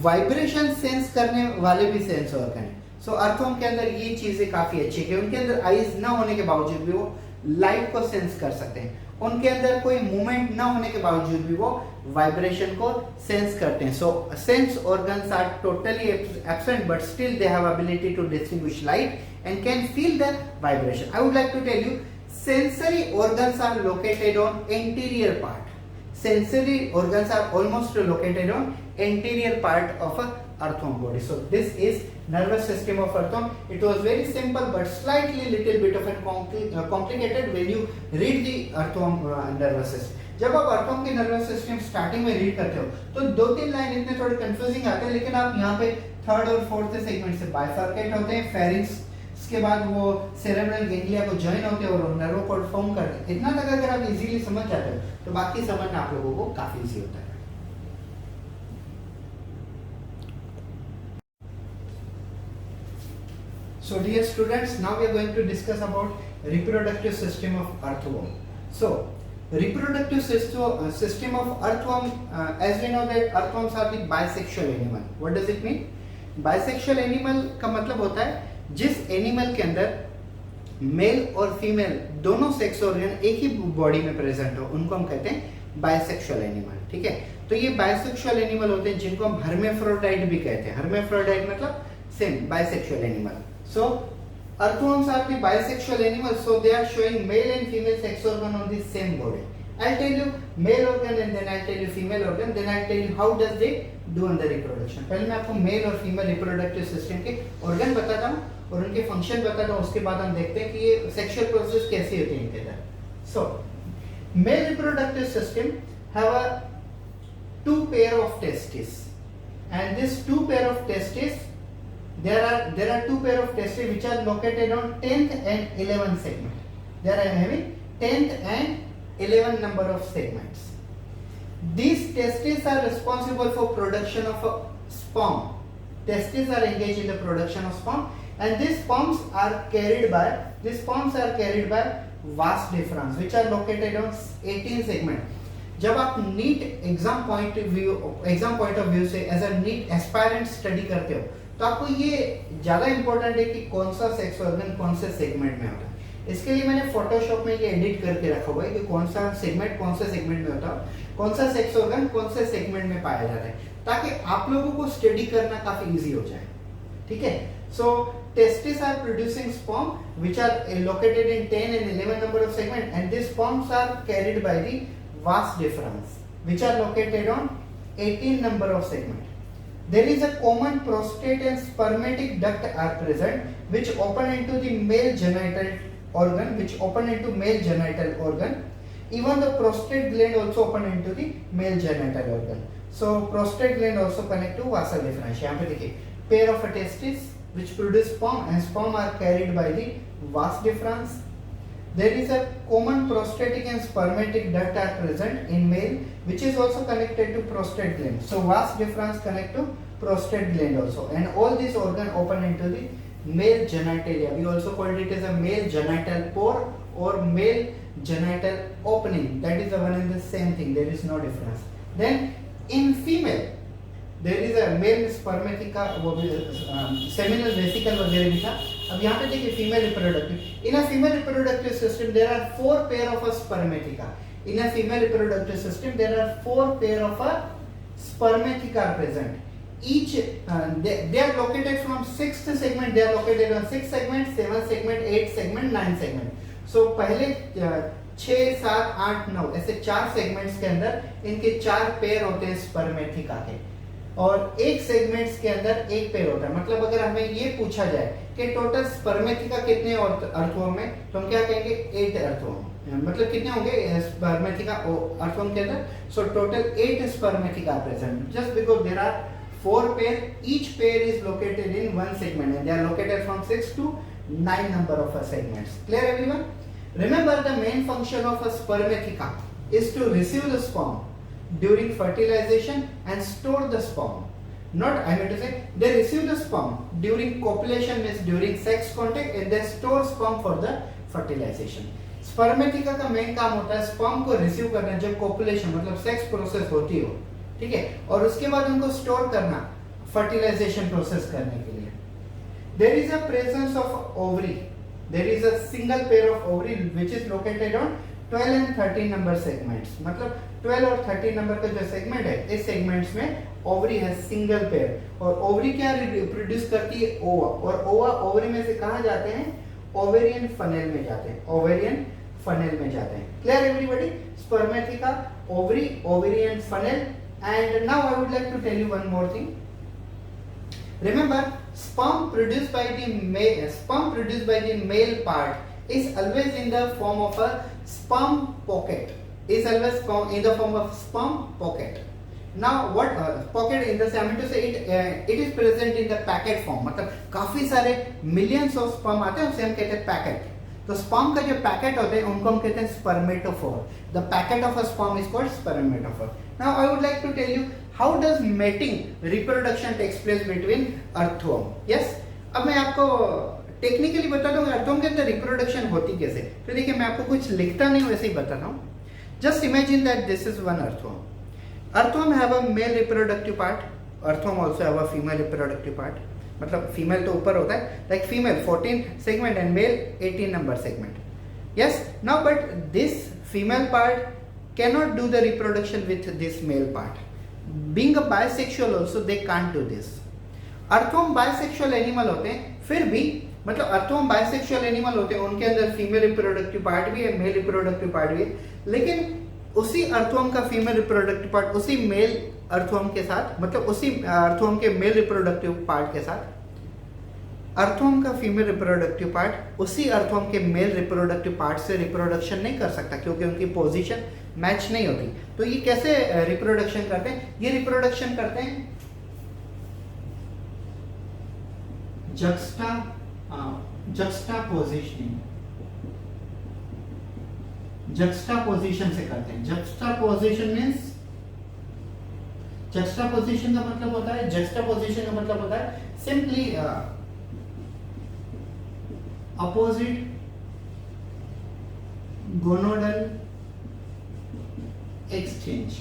वाइब्रेशन सेंस करने वाले भी सेंस ऑर्गन हैं. सो अर्थवर्म के अंदर ये चीजें काफी अच्छी है, उनके अंदर आईज ना होने के बावजूद भी वो लाइट को सेंस कर सकते हैं. उनके अंदर कोई मूवमेंट ना होने के बावजूद भी वो वाइब्रेशन को सेंस करते हैं. So sense organs are totally absent, but still they have ability to distinguish light and can feel the vibration. I would like to tell you, sensory organs are located on anterior part. Sensory organs are almost located on anterior part of a earthworm body. So this is nervous system of earthworm. It was very simple but slightly little bit of a complicated when you read the earthworm nervous system. जब आप earthworm की nervous system starting में read करते हो तो 2-3 line इतने थोड़े confusing आते हैं, लेकिन आप यहाँ पे थर्ड और फोर्थ सेगमेंट से बाइफर्केट होते हैं. फेरिंग्स के बाद वो सेरेब्रल गैंग्लिया को जॉइन होते हैं और नर्व कॉर्ड फॉर्म करते हैं. इतना तक अगर आप इजीली समझ जाते हो तो बाकी समझना आप लोगों को काफी इजी होता है. So dear students, now we are going to discuss about reproductive system of earthworm. So reproductive system of earthworm, as we know that earthworms are the bisexual animal. What does it mean? Bisexual animal का मतलब होता है जिस animal के अंदर mail और female दोनों sex organ एक ही बॉडी में प्रेजेंट हो, उनको हम कहते हैं बाइसेक्सुअल एनिमल. ठीक है, तो ये बाइसेक्सुअल एनिमल होते हैं जिनको हम हर्मेफ्रोडाइट भी कहते हैं. हर्मेफ्रोडाइट मतलब same bisexual animal. So earthworms are the bisexual animals, so they are showing male and female sex organ on the same body. I'll tell you male organ and then I'll tell you female organ, then I'll tell you how does they do on the reproduction. पहले मैं आपको mail और female reproductive system के organ बताता हूँ और उनके function बताता हूँ. उसके बाद हम देखते हैं कि ये सेक्सुअल प्रोसेस कैसी होती है इनके अंदर. So male reproductive system have a 2 pair of testes, and this 2 pair of testes, there are 2 pair of testes which are located on 10th and 11th segment. There I am having 10th and 11th number of segments. These testes are responsible for production of a sperm. Testes are engaged in the production of sperm, and these sperms are carried by vas deferens which are located on 18 segment. जब आप NEET exam point of view से as a NEET aspirant study करते हो तो आपको ये ज्यादा important है कि कौन सा सेक्स ऑर्गन कौन से सेगमेंट में होता है. इसके लिए मैंने फोटोशॉप में ये एडिट करके रखा हुआ है कि कौन सा सेगमेंट कौन से सेगमेंट में होता है, कौन सा सेक्स ऑर्गन कौन से सेगमेंट में पाया जाता है, ताकि आप लोगों को स्टडी करना काफी इजी हो जाए. ठीक है, सो testes are producing sperm which are located in 10 and 11 number of segment, and these sperms are carried by the vas deferens which are located on 18 number of segment. There is a common prostate and spermatic duct are present which open into the male genital organ, even the prostate gland also open into the male genital organ. So prostate gland also connect to vasa deferens. यहाँ पे देखिए pair of testes which produce sperm and sperm are carried by the vas deferens. There is a common prostatic and spermatic duct are present in male which is also connected to prostate gland. So vas deferens connect to prostate gland also, and all these organ open into the male genitalia. We also called it as a male genital pore or male genital opening. That is the one and the same thing. There is no difference. Then in female there is a male spermatica, वो भी seminal vesicle वगैरह भी था. अब यहाँ पे देखिए female reproductive. In a female reproductive system there are 4 pair of a spermatica. In a female reproductive system there are 4 pair of a spermatica are present. Each they are located from 6th segment. They are located on 6 segment, 7 segment, 8 segment, 9 segment. So पहले 6, 7, 8, 9 ऐसे 4 segments के अंदर इनके 4 pair होते हैं spermatheca के, और एक सेगमेंट्स के अंदर एक पेयर होता है. मतलब अगर हमें ये पूछा जाए कि टोटल स्पर्मेथिका कितने अर्थों में, तो हम क्या कहेंगे 8 अर्थों. मतलब कितने होंगे स्पर्मेथिका अर्थों के अंदर. So total 8 spermatheca present just because there are 4 pair. Each pair is located in one segment and they are located from 6 to 9 number of segments. Clear everyone? Remember the main function of a spermatheca is to receive the sperm during fertilization and store the sperm. Not, I mean to say, they receive the sperm during copulation, means during sex contact, and they store sperm for the fertilization. Spermatheca का main काम होता है sperm को receive करना जब copulation मतलब sex process होती हो, ठीक है, और उसके बाद उनको स्टोर करना फर्टिलाइजेशन प्रोसेस करने के लिए. There is a presence of ovary. There is a single pair of ovary which is located on 12 and 13 number segments. मतलब 12 और 13 नंबर का जो सेगमेंट है, इस सेगमेंट्स में ओवरी है सिंगल पेयर. और ओवरी क्या प्रोड्यूस करती है? ओवा. और ओवा ओवरी में से कहाँ जाते हैं? ओवेरियन फनेल में जाते हैं. ओवेरियन फनेल में जाते हैं. Clear everybody? Spermatheca, ovary, ovarian funnel. And now I would like to tell you one more thing. Remember, sperm produced by the male part is always in the form of a sperm pocket. Is always in the form of sperm pocket. Now what pocket in the I mean to say it is present in the packet form. मतलब काफी सारे millions of sperm आते हैं, उसे हम कहते हैं packet. तो स्पर्म का जो पैकेट होते हैं उनको हम कहते हैं spermatophore. The packet of a sperm is called spermatophore. Now I would like to tell you how does mating reproduction takes place between earthworm. Yes, अब मैं आपको टेक्निकली बता दूं अर्थवॉर्म के अंदर रिप्रोडक्शन होती कैसे. तो देखिए मैं आपको कुछ लिखता नहीं हूं, ऐसे ही बताता हूं. Just imagine that this is one earthworm. Earthworm have a male reproductive part. Earthworm also have a female reproductive part. मतलब फीमेल तो ऊपर होता है, like female 14 segment and male 18 number segment. Yes, now but this female part cannot do the reproduction with this male part. Being a bisexual also they can't do this. Earthworm bisexual animal होते हैं, फिर भी मतलब earthworm bisexual animal होते हैं, उनके अंदर female reproductive part भी है, मेल रिप्रोडक्टिव पार्ट भी है. लेकिन उसी अर्थवॉर्म का फीमेल रिप्रोडक्टिव पार्ट उसी मेल अर्थवॉर्म के साथ, मतलब उसी अर्थवॉर्म के मेल रिप्रोडक्टिव पार्ट के साथ अर्थवॉर्म का फीमेल रिप्रोडक्टिव पार्ट उसी अर्थवॉर्म के मेल रिप्रोडक्टिव पार्ट से रिप्रोडक्शन नहीं कर सकता, क्योंकि उनकी पोजीशन मैच नहीं होती. तो ये कैसे रिप्रोडक्शन करते हैं? ये रिप्रोडक्शन करते हैं जक्स्टापोजिशन से करते हैं. जक्स्टापोजिशन मींस जक्स्टापोजिशन का मतलब होता है सिंपली अपोजिट गोनोडल एक्सचेंज.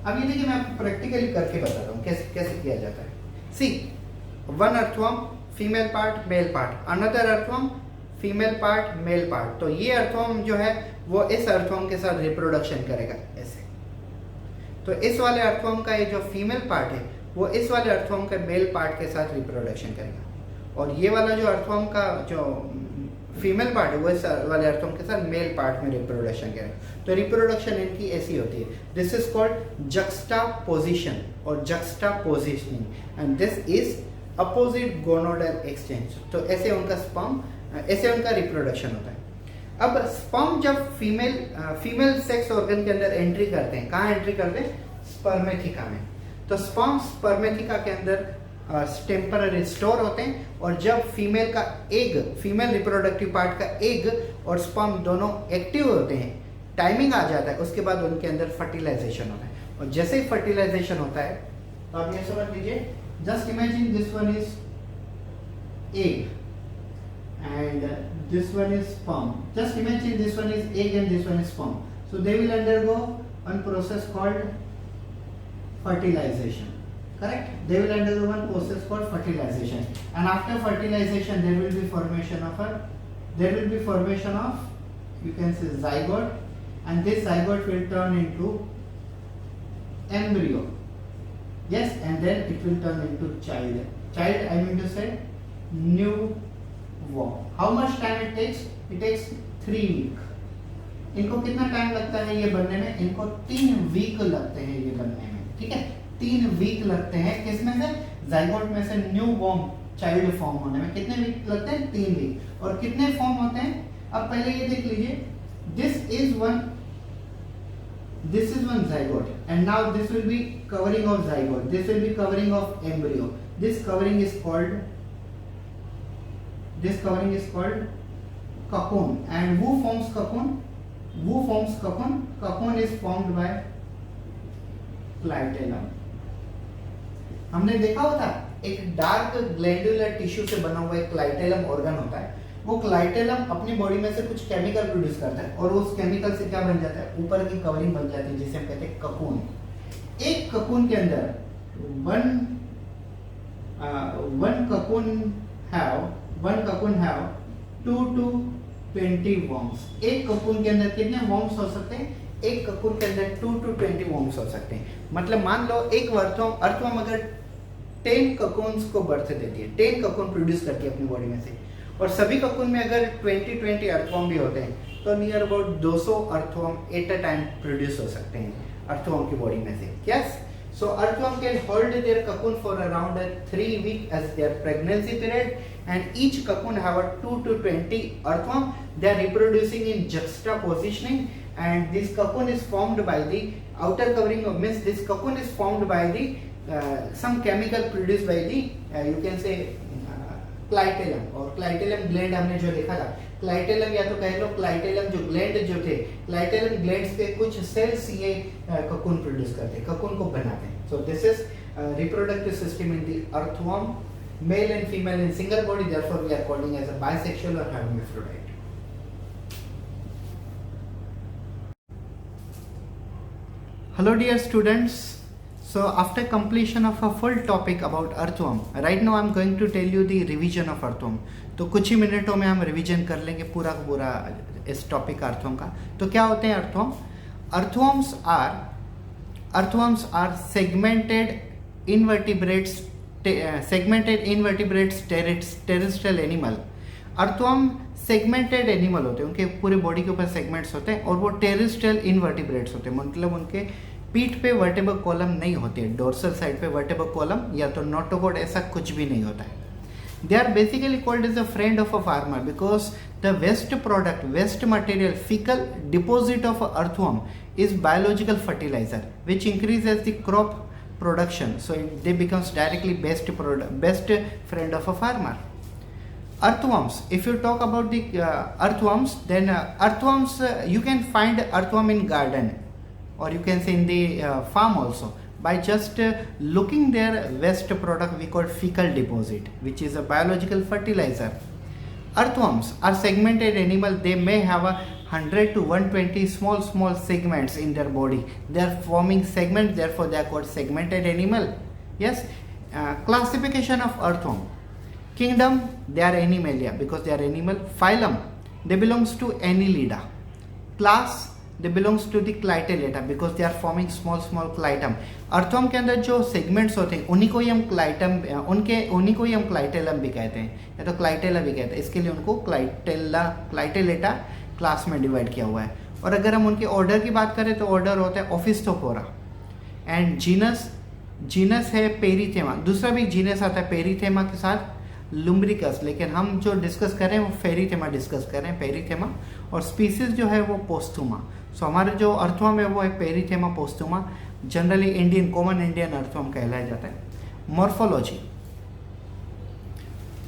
अब ये देखिए मैं आपको प्रैक्टिकली करके बताता हूँ कैसे कैसे किया जाता है. See, one earthworm female part male part, another earthworm female part male part. तो ये अर्थवॉर्म जो है वो इस अर्थवॉर्म के साथ रिप्रोडक्शन करेगा ऐसे. तो इस वाले अर्थवॉर्म का ये जो फीमेल पार्ट है वो इस वाले अर्थवॉर्म के मेल पार्ट के साथ रिप्रोडक्शन करेगा, और ये वाला जो अर्थवॉर्म का जो फीमेल पार्ट वो वाले अर्थवॉर्म के साथ मेल पार्ट में रिप्रोडक्शन करें। तो रिप्रोडक्शन इनकी ऐसी होती है, दिस इज कॉल्ड जक्स्टापोजिशन और juxtapositioning and this is opposite gonadal exchange. तो ऐसे उनका स्पर्म, ऐसे उनका रिप्रोडक्शन होता है। अब स्पर्म जब फीमेल सेक्स ऑर्गन के अंदर एंट्री करते हैं, कहाँ एंट्री करते हैं? स्पर्मेथिका में। तो स्पर्म स्पर्मेथिका के अंदर टेम्पररी स्टोर होते हैं और जब फीमेल का एग, फीमेल रिप्रोडक्टिव पार्ट का एग और स्पर्म दोनों एक्टिव होते हैं, टाइमिंग आ जाता है, उसके बाद उनके अंदर फर्टिलाइजेशन होता है। और जैसे ही फर्टिलाइजेशन होता है तो आप ये समझ लीजिए, just imagine this one is egg and this one is sperm. Just imagine this one is egg and this one is sperm. So they will undergo one process called fertilization. Correct? They will undergo one process called fertilization. And after fertilization, there will be formation of you can say zygote, and this zygote will turn into embryo. Yes, and then it will turn into child. Child, I mean to say new worm. How much time it takes? It takes 3 week. इनको कितना time लगता है ये बनने में? इनको 3 week लगते हैं ये बनने में, ठीक है? 3 वीक लगते हैं, किसमें से? जाइगोट में से न्यू वर्म चाइल्ड फॉर्म होने में कितने वीक लगते हैं? 3 वीक। और कितने फॉर्म होते हैं? अब पहले ये देख लीजिए, this is one zygote and now this will be covering of zygote, this will be covering of embryo. This covering is called cocoon. And who forms cocoon? Cocoon is formed by clitellum. हमने देखा होता एक dark glandular tissue से बना हुआ एक clitellum organ होता है। वो क्लाइटेलम अपनी बॉडी में से कुछ केमिकल प्रोड्यूस करता है और उस केमिकल से क्या बन जाता है? ऊपर की कवरिंग बन जाती है जिसे हम कहते हैं ककून। एक ककून के अंदर one cocoon have 2 to 20 worms. एक ककून के अंदर कितने worms हो सकते हैं? एक ककून के अंदर 2 to 20 worms हो सकते हैं। मतलब मान लो एक अर्थवर्म अगर 10 ककून्स को बर्थ देती है, 10 ककून प्रोड्यूस करती है अपनी बॉडी में से, और सभी ककून में अगर 20 अर्थवर्म भी होते हैं तो near about 200 earthworm at a time produce हो सकते हैं अर्थवर्म की बॉडी में से। Yes, so earthworm can hold their cocoon for around 3 weeks as their pregnancy period, and each cocoon have a 2 to 20 earthworm. They are reproducing in juxtapositioning, and this cocoon is formed by the outer covering of means this cocoon is formed by the some chemical produced by the you can say clitellum. और clitellum gland हमने जो देखा था, clitellum या तो कह लो clitellum जो gland जो थे, क्लाइटेलम ग्लैंड्स के कुछ सेल्स ये ककून प्रोड्यूस करते हैं, ककून को बनाते हैं। So this is reproductive system in the earthworm, male and female in single body, therefore we are calling as a bisexual और hermaphrodite. Hello dear students. So after completion of a full topic about earthworm, right now I am going to tell you the revision of earthworm. तो कुछ ही मिनटों में हम revision कर लेंगे पूरा का पूरा इस टॉपिक अर्थवर्म का। तो क्या होते हैं earthworm? Earthworms are segmented invertebrates terrestrial animal. Earthworm segmented animal होते हैं, उनके पूरे बॉडी के ऊपर सेगमेंट्स होते हैं और वो टेरेस्ट्रियल इनवर्टिब्रेट्स होते हैं, मतलब उनके पीठ पे वर्टेब्रल कॉलम नहीं होती है, डोर्सल साइड पे वर्टेब्रल कॉलम या तो नोटोकॉर्ड ऐसा कुछ भी नहीं होता है। They are basically called as a friend of a farmer because the waste material, fecal deposit of earthworm is biological fertilizer which increases the crop production. So they becomes directly best friend of a farmer. Earthworms. If you talk about the earthworms, then earthworms you can find earthworm in garden, or you can say in the farm also, by just looking their waste product we call fecal deposit, which is a biological fertilizer. Earthworms are segmented animal. They may have 100 to 120 small segments in their body. They are forming segments, therefore they are called segmented animal. Yes. Classification of earthworm. Kingdom, they are Animalia because they are animal. Phylum, they belongs to Annelida. Class, they belongs to the Clitellata because they are forming small small clitellum. Earthworm के अंदर जो segments होते हैं उन्हीं को ही हम clitellum भी कहते हैं, या तो क्लाइटेला भी कहते हैं। इसके लिए उनको क्लाइटेलेटा क्लास में डिवाइड किया हुआ है। और अगर हम उनके ऑर्डर की बात करें तो ऑर्डर होता है ओफिस्थोफोरा, एंड जीनस है पेरीथेमा। दूसरा भी जीनस आता है पेरीथेमा के साथ, लुम्ब्रिकस, लेकिन हम जो डिस्कस कर रहे हैं वो फेरीथेमा डिस्कस कर रहे हैं, पेरीथेमा। और स्पीसीज जो है वो पोस्थुमा। सो हमारे जो अर्थवर्म है वो है Pheretima posthuma, generally Indian common Indian earthworm कहलाया जाता है। मॉर्फोलॉजी,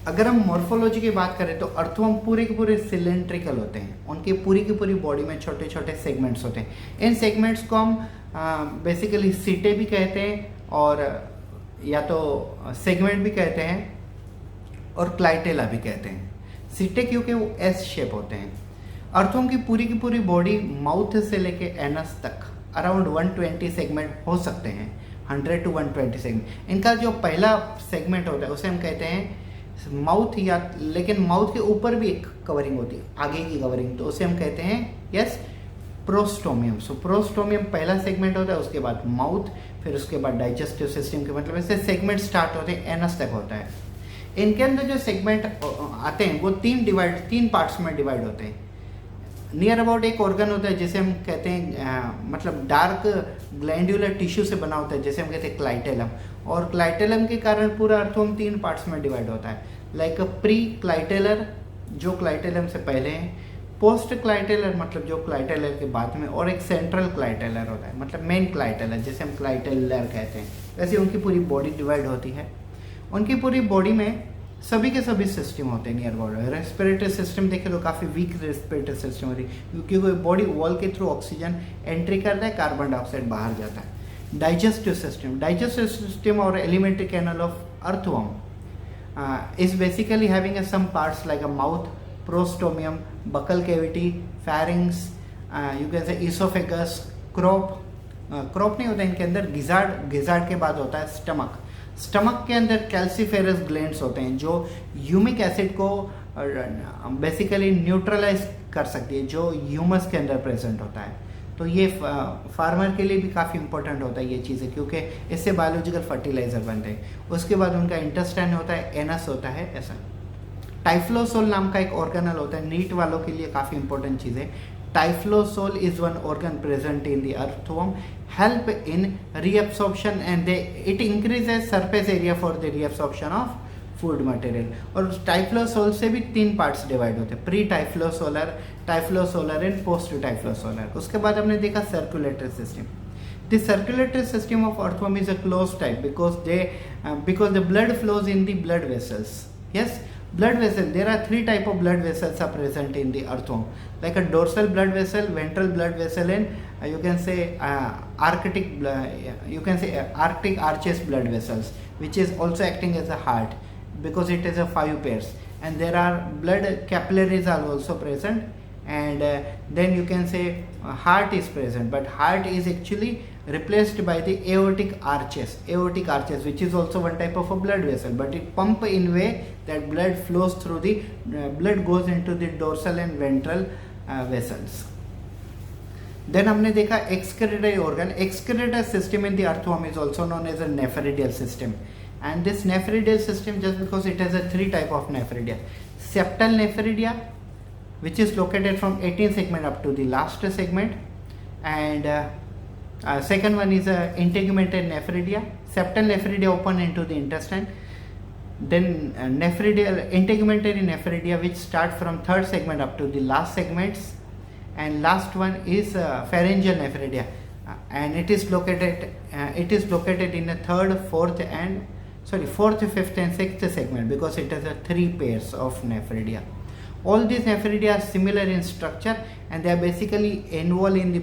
अगर हम मॉर्फोलॉजी की बात करें तो अर्थवर्म पूरे के पूरे सिलेंड्रिकल होते हैं, उनकी पूरी की पूरी बॉडी में छोटे छोटे सेगमेंट्स होते हैं। इन सेगमेंट्स को हम बेसिकली सीटे भी कहते हैं, और या तो सेगमेंट भी कहते हैं, और क्लाइटेला भी कहते हैं। सीटे क्योंकि वो एस शेप होते हैं। अर्थवर्म की पूरी बॉडी माउथ से लेके एनस तक अराउंड 120 सेगमेंट हो सकते हैं, 100 to 120 सेगमेंट। इनका जो पहला सेगमेंट होता है उसे हम कहते हैं माउथ, या लेकिन माउथ के ऊपर भी एक कवरिंग होती है, आगे की कवरिंग, तो उसे हम कहते हैं यस प्रोस्टोमियम। सो प्रोस्टोमियम पहला सेगमेंट होता है, उसके बाद माउथ, फिर उसके बाद डाइजेस्टिव सिस्टम के, मतलब ऐसे सेगमेंट स्टार्ट होते हैं, एनस तक होता है। इनके अंदर जो सेगमेंट आते हैं वो तीन पार्ट्स में डिवाइड होते हैं। नियर अबाउट एक ऑर्गन होता है जिसे हम कहते हैं मतलब डार्क ग्लैंडुलर टिश्यू से बना होता है, जैसे हम कहते हैं क्लाइटेलम। और क्लाइटेलम के कारण पूरा अर्थवर्म 3 पार्ट्स में डिवाइड होता है, लाइक प्री क्लाइटेलर जो क्लाइटेलम से पहले हैं, पोस्ट क्लाइटेलर मतलब जो क्लाइटेलर के बाद में, और एक सेंट्रल क्लाइटेलर होता है मतलब मेन क्लाइटेलर जिसे हम क्लाइटेलर कहते हैं। वैसे उनकी पूरी बॉडी डिवाइड होती है। उनकी पूरी बॉडी में सभी के सभी सिस्टम होते हैं नियर बॉडी। रेस्पिरेटरी सिस्टम देखें तो काफ़ी वीक रेस्पिरेटरी सिस्टम होती है, क्योंकि बॉडी वॉल के थ्रू ऑक्सीजन एंट्री करता है, कार्बन डाइऑक्साइड बाहर जाता है। डाइजेस्टिव सिस्टम और alimentary canal of earthworm is basically having some parts like a mouth, prostomium, buccal cavity, pharynx, you can say esophagus, crop नहीं होता इनके अंदर, गिजार्ड के बाद होता है स्टमक के अंदर कैल्सीफेरस ग्लैंड्स होते हैं जो ह्यूमिक एसिड को बेसिकली न्यूट्रलाइज कर सकती है, जो ह्यूमस के अंदर प्रेजेंट होता है। तो ये फार्मर के लिए भी काफ़ी इंपॉर्टेंट होता है ये चीज़ें, क्योंकि इससे बायोलॉजिकल फर्टिलाइजर बनते हैं। उसके बाद उनका इंटेस्टाइन होता है, एनस होता है, ऐसा। टाइफ्लोसोल नाम का एक ऑर्गेनल होता है, नीट वालों के लिए काफ़ी इंपॉर्टेंट चीज़ है। Typhlosole is one organ present in the earthworm, help in reabsorption and it increases surface area for the reabsorption of food material. और टाइफ्लोसोल से भी 3 पार्ट्स डिवाइड होते हैं, pre typhlosolar and post typhlosolar. उसके बाद हमने देखा circulatory system. The circulatory system of earthworm is a close type because the blood flows in the blood vessels. Yes, blood vessel, there are 3 type of blood vessels are present in the earthworm, like a dorsal blood vessel, ventral blood vessel, and you can say arctic arches blood vessels, which is also acting as a heart because it has a 5 pairs. And there are blood capillaries are also present, and then you can say heart is present, but heart is actually replaced by the aortic arches, which is also one type of a blood vessel, but it pump in way that blood flows through the blood goes into the dorsal and ventral vessels. Then हमने देखा excretory organ. Excretory system in the earthworm is also known as a nephridial system, and this nephridial system, just because it has a 3 type of nephridia: septal nephridia, which is located from 18 segment up to the last segment, and second one is integumented nephridia. Septal nephridia open into the intestine, then integumentary nephridia, which start from 3rd segment up to the last segments, and last one is pharyngeal nephridia, and it is located in the 3rd, 4th, 5th and 6th segment, because it has 3 pairs of nephridia. All these nephridia are similar in structure, and they are basically involved in the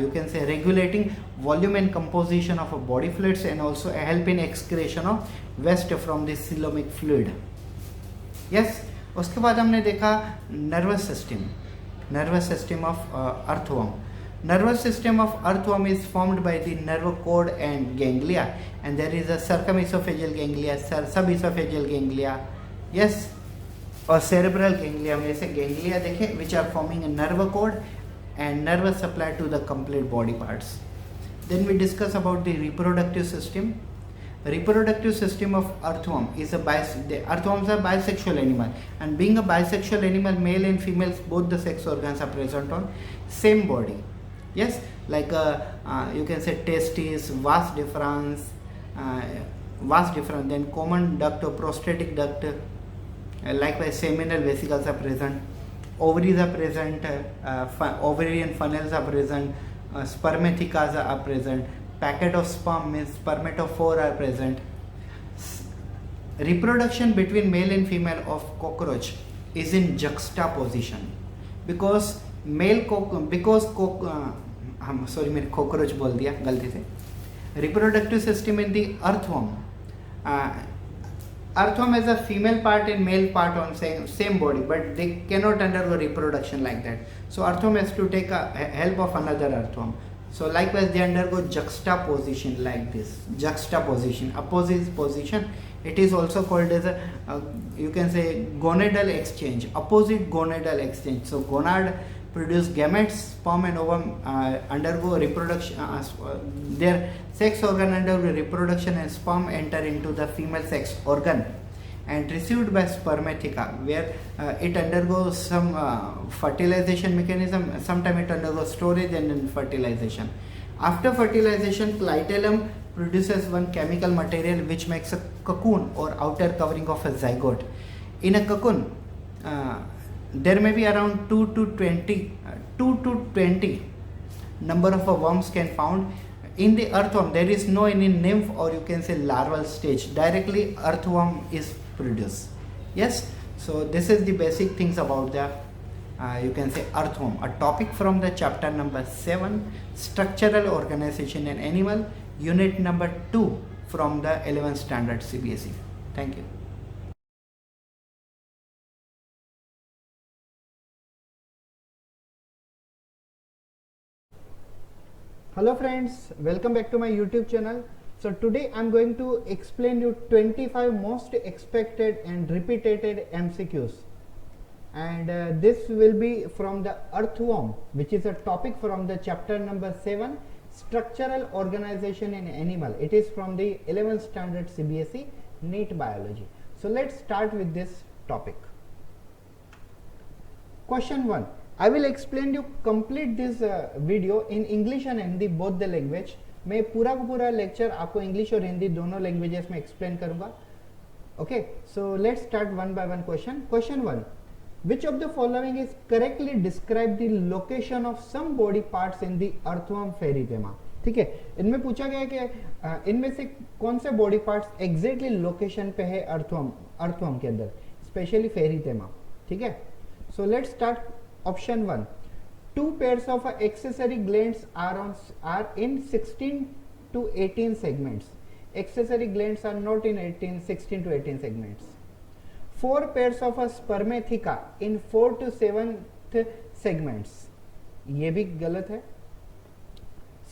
you can say regulating volume and composition of body fluids, and also help in excretion of waste from the coelomic fluid. Yes, उसके बाद हमने देखा nervous system of earthworm. Nervous system of earthworm is formed by the nerve cord and ganglia, and there is a circumesophageal ganglia, subesophageal ganglia, yes, और cerebral ganglia में से ganglia देखें, which are forming a nerve cord and nervous supply to the complete body parts. Then we discuss about the reproductive system. Reproductive system of earthworm is the earthworms are bisexual animal, and being a bisexual animal, male and females both the sex organs are present on same body. Yes, like you can say testes, vas deferens, then common duct or prostatic duct, likewise seminal vesicles are present, ovaries are present, ovarian funnels are present, spermathecas are present, packet of sperm means spermatophore are present. Reproduction between male and female of cockroach is in juxtaposition because मैंने cockroach बोल दिया गलती से. Reproductive system in the earthworm. Earthworm has a female part and male part on same body, but they cannot undergo reproduction like that. So earthworm has to take help of another earthworm. So likewise they undergo juxtaposition like this. Juxtaposition, opposite position. It is also called as a you can say gonadal exchange, opposite gonadal exchange. So gonad produce gametes, sperm and ovum undergo reproduction, their sex organ undergo reproduction, and sperm enter into the female sex organ and received by spermatheca, where it undergoes some fertilization mechanism. Sometimes it undergoes storage and then fertilization. After fertilization, clitellum produces one chemical material which makes a cocoon or outer covering of a zygote. In a cocoon, there may be around 2 to 20 number of worms can found. In the earthworm, there is no any nymph or you can say larval stage. Directly earthworm is produced. Yes, so this is the basic things about the you can say earthworm, a topic from the chapter number 7, structural organization in animal, unit number 2 from the 11th standard CBSE. Thank you. Hello friends, welcome back to my YouTube channel. So today I'm going to explain you 25 most expected and repeated MCQs, and this will be from the earthworm, which is a topic from the chapter number 7, structural organization in animal. It is from the 11th standard CBSE NEET biology. So let's start with this topic. Question 1. I will explain you complete this video in English and Hindi both the language. मैं पूरा का पूरा lecture आपको English और हिंदी दोनों languages में explain करूंगा. Okay, so let's start one by one question. Question 1. Which of the following is correctly describe the location of some body parts in the earthworm ferythema? ठीक है, इनमें पूछा गया है कि इनमें से कौन से बॉडी पार्ट्स एग्जैक्टली लोकेशन पे है अर्थवर्म के अंदर, स्पेशली फेरीथेमा. ठीक है, सो let's start. Option 1. 2 pairs of accessory glands are in 16 to 18 segments. Accessory glands are not in 16 to 18 segments. 4 pairs of spermatheca in 4 to 7th segments. ये भी गलत है.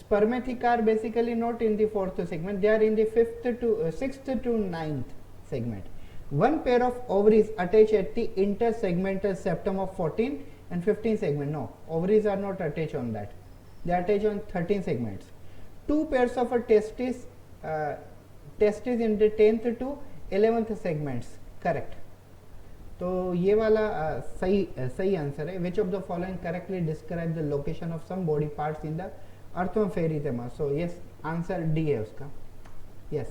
Spermatheca are basically not in the 4th segment. They are in the 6th to 9th segment. 1 pair of ovaries attach at the intersegmental septum of 14 and 15 segment. No, ovaries are not attached on that. They attach on 13 segments. 2 pairs of testes in the 10th to 11th segments. Correct. तो ये वाला सही answer है. Which of the following correctly describe the location of some body parts in the earthworm ferythema? So yes, answer D है उसका. Yes.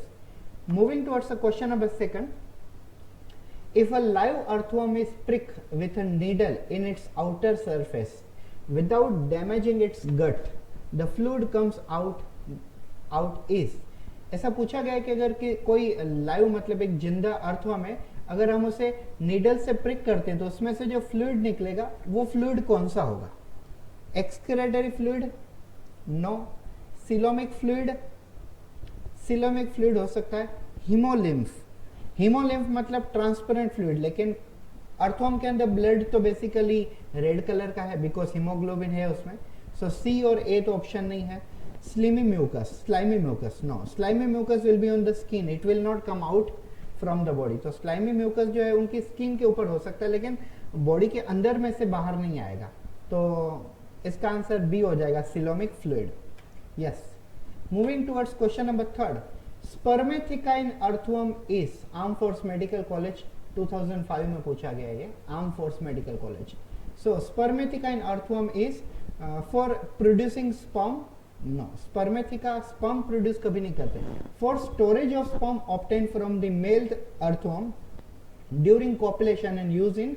Moving towards the question number 2. If a live earthworm is pricked with a needle in its outer surface without damaging its gut, the fluid comes out is. ऐसा पूछा गया है कि अगर कोई live मतलब एक जिंदा अर्थवर्म है, अगर हम उसे नीडल से प्रिक करते हैं तो उसमें से जो फ्लूइड निकलेगा वो फ्लूइड कौन सा होगा? Excretory fluid? No. Coelomic fluid? Coelomic fluid हो सकता है. हीमोलिम्फ? हीमोलिम्फ मतलब ट्रांसपेरेंट फ्लूइड, लेकिन अर्थवर्म के अंदर ब्लड तो बेसिकली रेड कलर का है बिकॉज हीमोग्लोबिन है उसमें. सो सी और ए तो ऑप्शन नहीं है. Slimy mucus? Slimy mucus? No. Slimy mucus will be on the skin, it will not come out from the body. तो स्लाइमी म्यूकस जो है उनकी स्किन के ऊपर हो सकता है लेकिन बॉडी के अंदर में से बाहर नहीं आएगा. तो इसका आंसर बी हो जाएगा, coelomic fluid. Yes, moving towards question number third, spermatheca in earthworm is, arm force medical college 2005 में पूछा गया ये, arm force medical college. So spermatheca in earthworm is for producing sperm, no, spermatheca sperm produce कभी नहीं करते, for storage of sperm obtain from the male earthworm during copulation and use in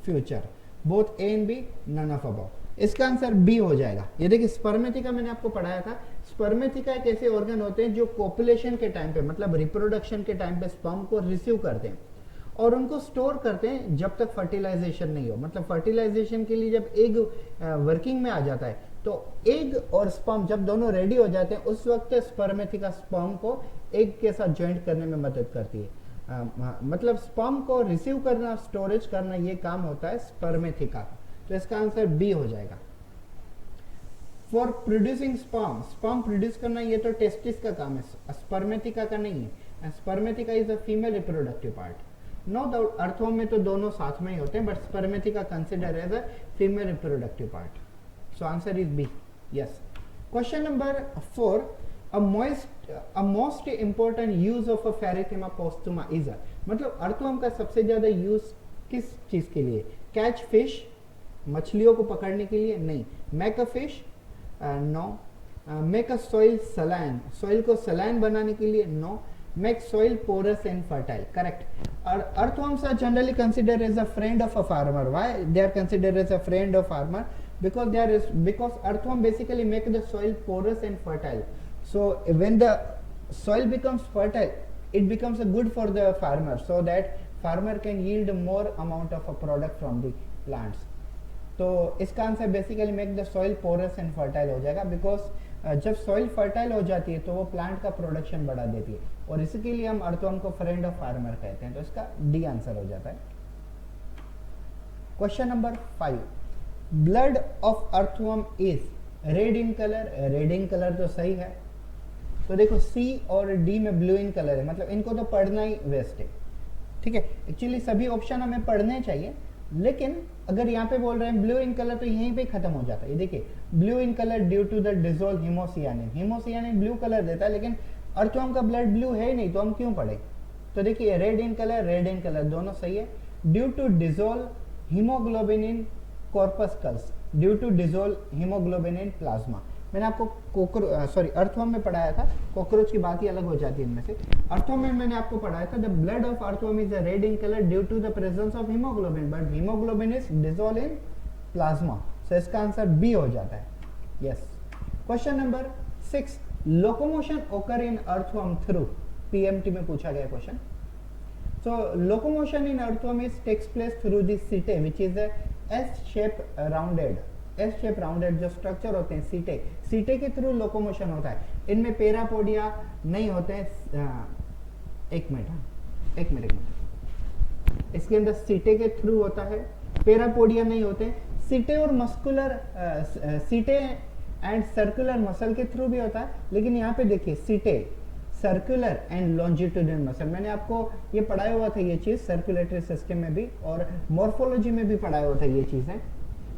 future, both A and B, none of above. इसका answer B हो जाएगा। ये देखिए spermatheca मैंने आपको पढ़ाया था, स्पर्मेथिका एक ऐसे ऑर्गन होते हैं जो कॉपुलेशन के टाइम पे, मतलब रिप्रोडक्शन के टाइम पे स्पर्म को रिसीव करते हैं और उनको स्टोर करते हैं जब तक फर्टिलाइजेशन नहीं हो। मतलब फर्टिलाइजेशन के लिए जब एग वर्किंग में आ जाता है तो एग और स्पर्म जब दोनों रेडी हो जाते हैं उस वक्त स्पर्मेथिका स्पर्म को एग के साथ ज्वाइंट करने में मदद करती है। मतलब स्पर्म को रिसीव करना, स्टोरेज करना, ये काम होता है स्पर्मेथिका का। तो इसका आंसर बी हो जाएगा। For producing sperm, sperm produce करना ये तो टेस्टिस का काम है, स्पर्मेथिका का नहीं है। Spermatheca is a female reproductive part. No doubt earthworm में तो दोनों साथ में ही होते हैं, but spermatheca consider as a female reproductive part. So answer is B. Yes, question number 4, a most important use of a Pherythema posthuma is a, मतलब earthworm का सबसे ज्यादा यूज किस चीज के लिए? कैच फिश, मछलियों को पकड़ने के लिए? नहीं। Make a fish? No. Make a soil saline, soil को सलाइन बनाने के लिए? No. Make soil porous and fertile, correct. Earthworms are generally considered as a friend of a farmer. Why they are considered as a friend of farmer? Because earthworm basically make the soil porous and fertile. So when the soil becomes fertile, it becomes a good for the farmer, so that farmer can yield more amount of a product from the plants. तो इसका answer basically make the soil porous and fertile हो जाएगा, because जब soil fertile हो जाती है तो वो प्लांट का प्रोडक्शन बढ़ा देती है और इसी के लिए हम अर्थवर्म को फ्रेंड ऑफ फार्मर कहते हैं। तो इसका डी आंसर हो जाता है। Question number 5, blood of earthworm is red in colour. Red in colour तो सही है। तो देखो सी और डी में ब्लू इन कलर है, मतलब इनको तो पढ़ना ही वेस्ट है, ठीक है। एक्चुअली सभी ऑप्शन हमें पढ़ने चाहिए, लेकिन अगर यहाँ पे बोल रहे हैं ब्लू इन कलर तो यहीं पे खत्म हो जाता है। ये देखिए blue in colour due to the dissolve haemocyanin, haemocyanin blue colour देता है, लेकिन अर्थवर्म का ब्लड ब्लू है ही नहीं, तो हम क्यों पढ़े? तो देखिए रेड इन कलर दोनों सही है। Due to dissolve haemoglobin in corpuscles, due to dissolve haemoglobin in plasma. मैंने आपको अर्थवर्म में पढ़ाया था, कॉकरोच की बात ही अलग हो जाती है इनमें से। अर्थवर्म में मैंने आपको पढ़ाया था the blood of earthworm is red in colour due to the presence of haemoglobin, but haemoglobin is dissolve in plasma. So इसका आंसर बी हो जाता है। यस, क्वेश्चन नंबर 6, लोकोमोशन ओकर इन अर्थवर्म थ्रू, पीएमटी में पूछा गया question. So locomotion in earthworm is takes place through the setae, which is a S-shaped rounded जो structure होते हैं सीटे के थ्रू लोकोमोशन होता है। इनमें पेरापोडिया नहीं होते हैं। एक मिनट, इसके अंदर सीटे के थ्रू होता है, पेरापोडिया नहीं होते। सीटे और मस्कुलर सीटे एंड सर्कुलर मसल के थ्रू भी होता है, लेकिन यहाँ पे देखिए सीटे सर्कुलर एंड लॉन्जिट्यूडिनल मसल, मैंने आपको ये पढ़ाया हुआ था ये चीज सर्कुलेटरी सिस्टम में भी और मॉर्फोलॉजी में भी पढ़ाया हुआ था ये चीजें।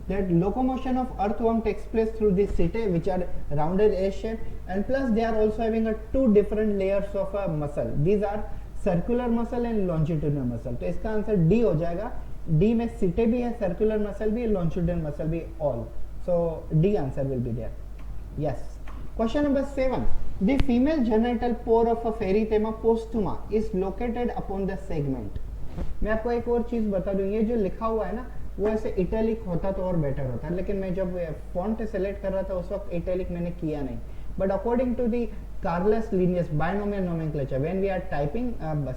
That locomotion of earthworm takes place through the setae, which are rounded S-shape, and plus they are also having a two different layers of a muscle. These are circular muscle and longitudinal muscle. तो इसका answer D हो जाएगा। D में setae भी है, circular muscle भी है, longitudinal muscle भी, all. So D answer will be there. Yes. Question number 7. The female genital pore of a Pherythema posthuma is located upon the segment. मैं आपको एक और चीज बता दूं, ये जो लिखा हुआ है ना वो ऐसे इटैलिक होता तो और बेटर होता, लेकिन मैं जब फॉन्ट सेलेक्ट कर रहा था उस वक्त इटैलिक मैंने किया नहीं। But according to the Carolus Linnaeus binomial nomenclature, when we are typing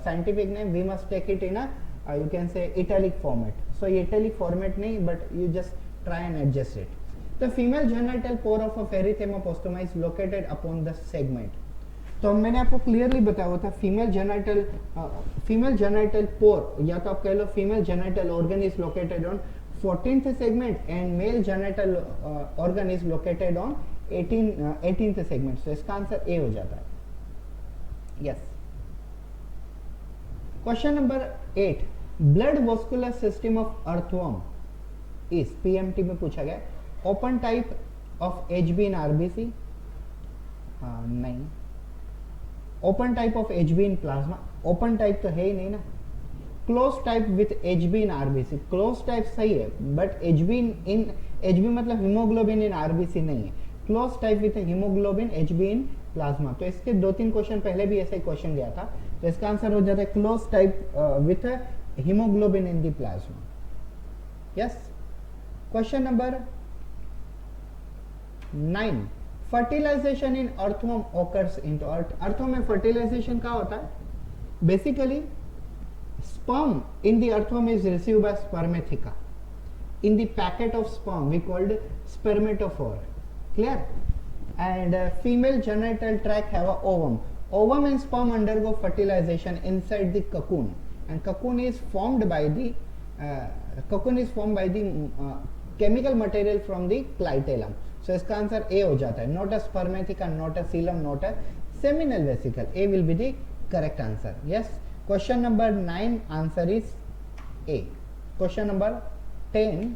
scientific name we must take it in a you can say italic format. So ये इटैलिक फॉर्मेट नहीं, but you just try and adjust it. The female genital pore of a Pheretima posthuma is located upon the segment. तो मैंने आपको clearly बताया हुआ था female genital पोर, या तो आप कह लो female genital organ is located on 14th segment and male genital organ is located on 18th segment. तो इसका आंसर ए हो जाता है। Yes, question number 8, blood vascular system of earthworm is, PMT में पूछा गया, open type of Hb in RBC, नहीं. Open type of Hb in plasma, open type तो है ही नहीं ना. Close type with Hb in RBC, close type सही है बट एचबी इन एचबी मतलब हीमोग्लोबिन इन आरबीसी नहीं है. Close type with haemoglobin HB in plasma. तो इसके 2-3 क्वेश्चन पहले भी ऐसा ही क्वेश्चन गया था. तो इसका आंसर हो जाता है close type with haemoglobin in the plasma. Yes. Question number 9, fertilisation in earthworm occurs in. तो अर्थवर्म में फर्टिलाइजेशन क्या होता है? Basically sperm in the earthworm is received by spermatheca. In the packet of sperm we called spermatophore. Clear? And female genital tract have a ovum. Ovum and sperm undergo fertilization inside the cocoon, and cocoon is formed by the chemical material from the clitellum. So इसका answer A हो जाता है. Not a spermatheca, not a coelom, not a seminal vesicle. A will be the correct answer. Yes. Question number 9 answer is A. Question number 10,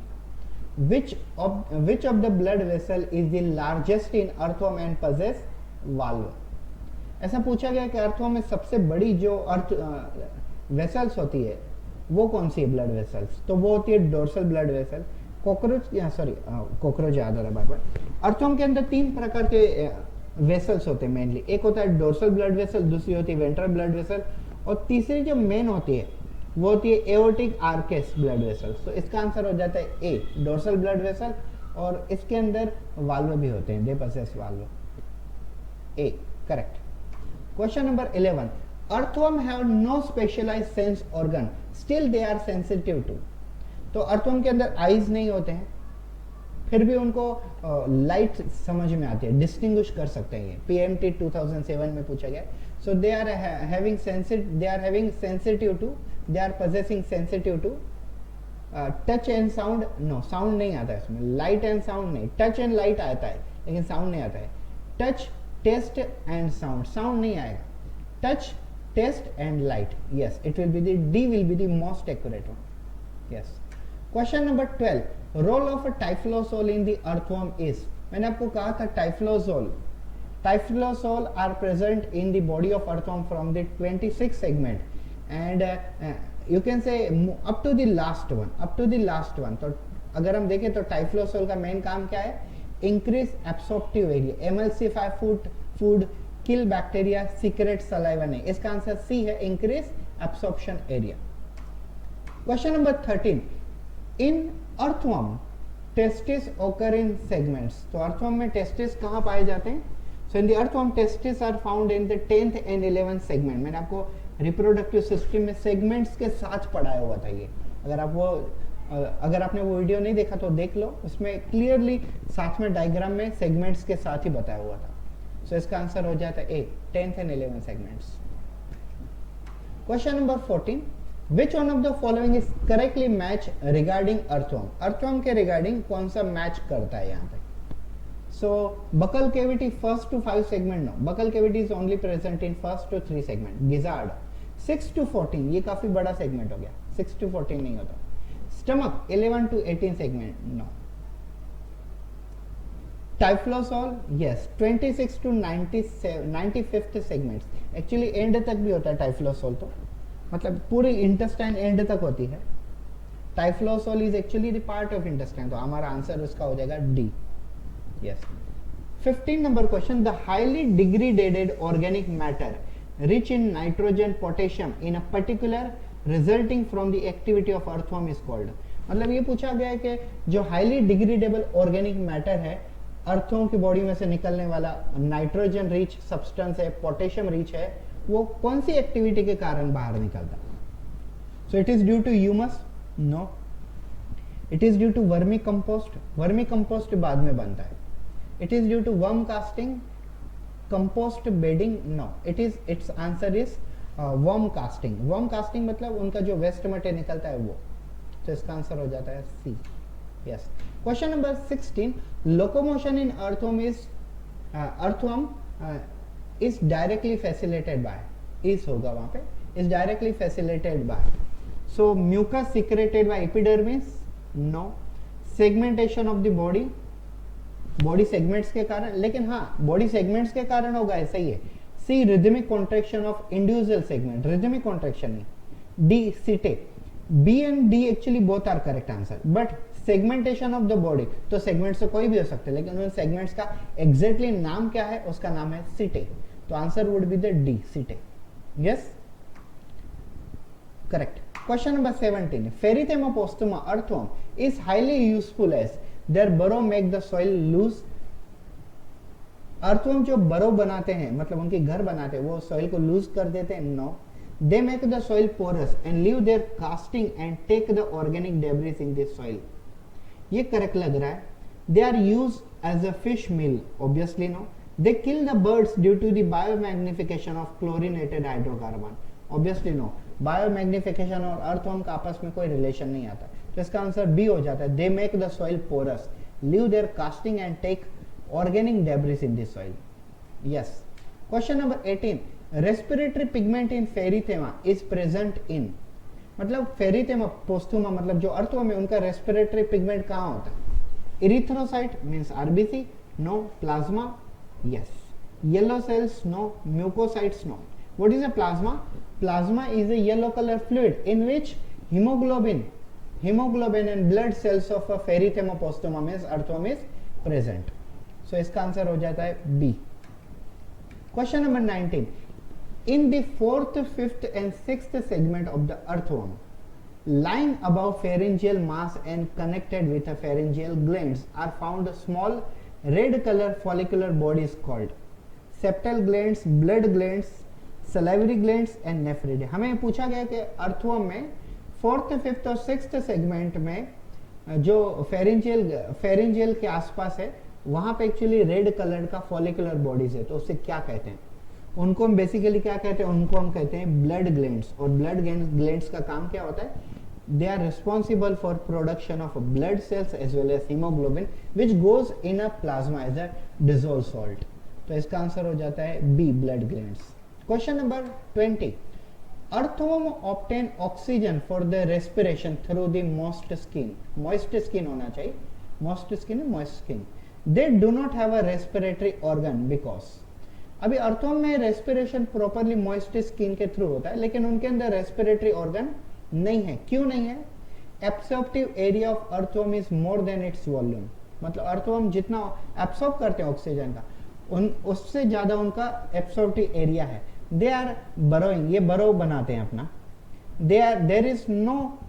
which of the blood vessel is the largest in earthworm and possess valve? ऐसा पूछा गया कि earthworm में सबसे बड़ी जो अर्थ vessels होती है वो कौन सी है ब्लड वेसल्स? तो वो होती है डोर्सल ब्लड वेसल. कॉकरोच याद आ रहा है बार. अर्थवर्म के अंदर 3 प्रकार के वेसल्स होते हैं मेनली. एक होता है डोर्सल ब्लड वेसल, दूसरी होती है वेंट्रल ब्लड वेसल, और तीसरी जो मेन होती है वो होती है एओर्टिक आर्केस ब्लड वेसल. तो इसका आंसर हो जाता है ए, डोर्सल ब्लड वेसल, और इसके अंदर वाल्व भी होते हैं, they possess valve. A correct. Question number 11, earthworm have no specialised sense organ still they are sensitive to. तो अर्थवर्म के अंदर आईज नहीं होते हैं, फिर भी उनको लाइट समझ में आती है, डिस्टिंग्विश कर सकते हैं. ये पीएमटी 2007 में पूछा गया. So they are having sensitive to, they are possessing sensitive to touch and sound. No, sound नहीं आता है इसमें. Light and sound नहीं. Touch and light आता है लेकिन sound नहीं आता है. Touch, taste and sound. Sound नहीं आएगा. Touch, taste and light. Yes, it will be the D will be the most accurate one. Yes. Question number 12. Role of a typhlozoal in the earthworm is. मैंने आपको कहा था typhlozoal are present in the body of earthworm from the 26 segment, and you can say up to the last one. तो अगर हम देखें तो टाइफ्लोसोल का मेन काम क्या है? Increase absorptive area, emulsify food, kill bacteria, secrete saliva नहीं. इसका आंसर सी है, increase absorption area. Question number 13, in earthworm testis occur in segments. तो अर्थवर्म में टेस्टिस कहाँ पाए जाते हैं? So in the earthworm, testes are found in the 10th and 11th segment. मैंने आपको रिप्रोडक्टिव सिस्टम में सेगमेंट्स के साथ पढ़ाया हुआ था ये. अगर आपने वो वीडियो नहीं देखा तो देख लो, उसमें क्लियरली साथ में डायग्राम में सेगमेंट्स के साथ ही बताया हुआ था. सो इसका आंसर हो जाता है ए, 10th and 11th segments. Question number 14, which one of the following is correctly match regarding earthworm? Earthworm के रिगार्डिंग कौन सा मैच करता है यहाँ पे? So buccal cavity 1st to 5 segment. No, buccal cavity is only present in 1st to 3 segment. Gizzard 6 to 14, ये काफी बड़ा सेगमेंट हो गया. 6 to 14 नहीं होता. Stomach 11 to 18 segment. No. Typhlozoal, yes, 26 to 95th segments. Actually and तक भी होता है टाइफ्लोसोल, तो मतलब पूरी इंटेस्टाइन एंड तक होती है. Typhlosole is actually the part of intestine. तो हमारा आंसर उसका हो जाएगा D. Yes. 15 number question, the highly degraded organic matter rich in nitrogen, potassium in a particular resulting from the activity of earthworm is called. मतलब ये पूछा गया है कि जो highly degradable organic matter है, अर्थवर्म की बॉडी में से निकलने वाला नाइट्रोजन रिच सब्सटेंस है, पोटेशियम रिच है, वो कौन सी एक्टिविटी के कारण बाहर निकलता है? So it is due to humus? No. It is due to vermi compost. Vermi compost बाद में बनता है. It is due to worm casting, compost bedding. No, its answer is worm casting. Worm casting मतलब उनका जो waste material निकलता है वो. तो इसका आंसर हो जाता है सी. Yes. Question number 16. Locomotion in earthworm is directly facilitated by. is होगा वहाँ पे. Is directly facilitated by. So mucus secreted by epidermis. No. Segmentation of the body. Body segments के कारण, लेकिन हाँ बॉडी सेगमेंट्स के कारण होगा, ऐसा ही है। C rhythmic contraction of individual segment, rhythmic contraction नहीं। D setae, B and D actually both are correct answer, but segmentation of the body, तो सेगमेंट से कोई भी हो सकता है, लेकिन उन सेगमेंट्स का एग्जैक्टली नाम क्या है, उसका नाम है सीटे, तो answer would be the D setae. Yes correct. Question number 17. Ferithema postuma earthworm is highly useful as their burrow make the soil loose. Earthworm जो बरो बनाते हैं, मतलब उनके घर बनाते हैं, वो सॉइल को लूज कर देते हैं? No, they make the soil porous and leave their casting and take the organic debris in this soil. ये करेक्ट लग रहा है। They are use as a fish meal, obviously no. They kill the birds due to the biomagnification of chlorinated hydrocarbon, obviously no. Biomagnification और earthworm का आपस में कोई relation नहीं आता, तो इसका आंसर बी हो जाता है। They make the soil porous, leave their casting and take organic debris in the soil. Yes. Question number 18. Respiratory pigment in Ferithema is present in, मतलब Ferithema postuma मतलब जो अर्थवर्म है उनका रेस्पिरेटरी पिगमेंट कहाँ होता है? Erythrocyte means RBC, no. Plasma, yes. Yellow cells, no. Mucocytes, no. What is a plasma? Plasma is a yellow colour fluid in which hemoglobin and blood cells of a Ferithema postuma means earthworm is present. So इसका answer हो जाता है B. Question number 19. In the fourth, fifth and sixth segment of the earthworm, lying above pharyngeal mass and connected with a pharyngeal glands are found small red color follicular bodies called septal glands, blood glands, salivary glands and nephridia. हमें पूछा गया कि earthworm में fourth, fifth और sixth segment में जो pharyngeal के आसपास है वहां पे एक्चुअली रेड कलर का फॉलिकुलर बॉडीज है, तो उससे क्या कहते हैं? उनको हम बेसिकली क्या कहते हैं? उनको हम कहते हैं ब्लड ग्लैंड्स। और ब्लड ग्लैंड्स का काम क्या होता है? They are responsible for production of blood cells as well as haemoglobin which goes in a plasma as a dissolve salt. तो इसका आंसर हो जाता है B, blood glands. Question number 20. Earthworm obtain oxygen for the respiration through the moist skin, moist skin होना चाहिए, moist skin, moist skin. They do not have a respiratory organ because, अभी earthworm में respiration properly moist skin के through होता है, लेकिन उनके अंदर रेस्पिरेटरी ऑर्गन नहीं है। क्यों नहीं है? Absorptive area of earthworm is more than its volume, मतलब अर्थवर्म जितना एब्सॉर्ब करते हैं ऑक्सीजन का उससे ज्यादा उनका एब्सॉर्प्टिव एरिया है। दे आर बरोइंग, ये बरो बनाते हैं अपना। There is no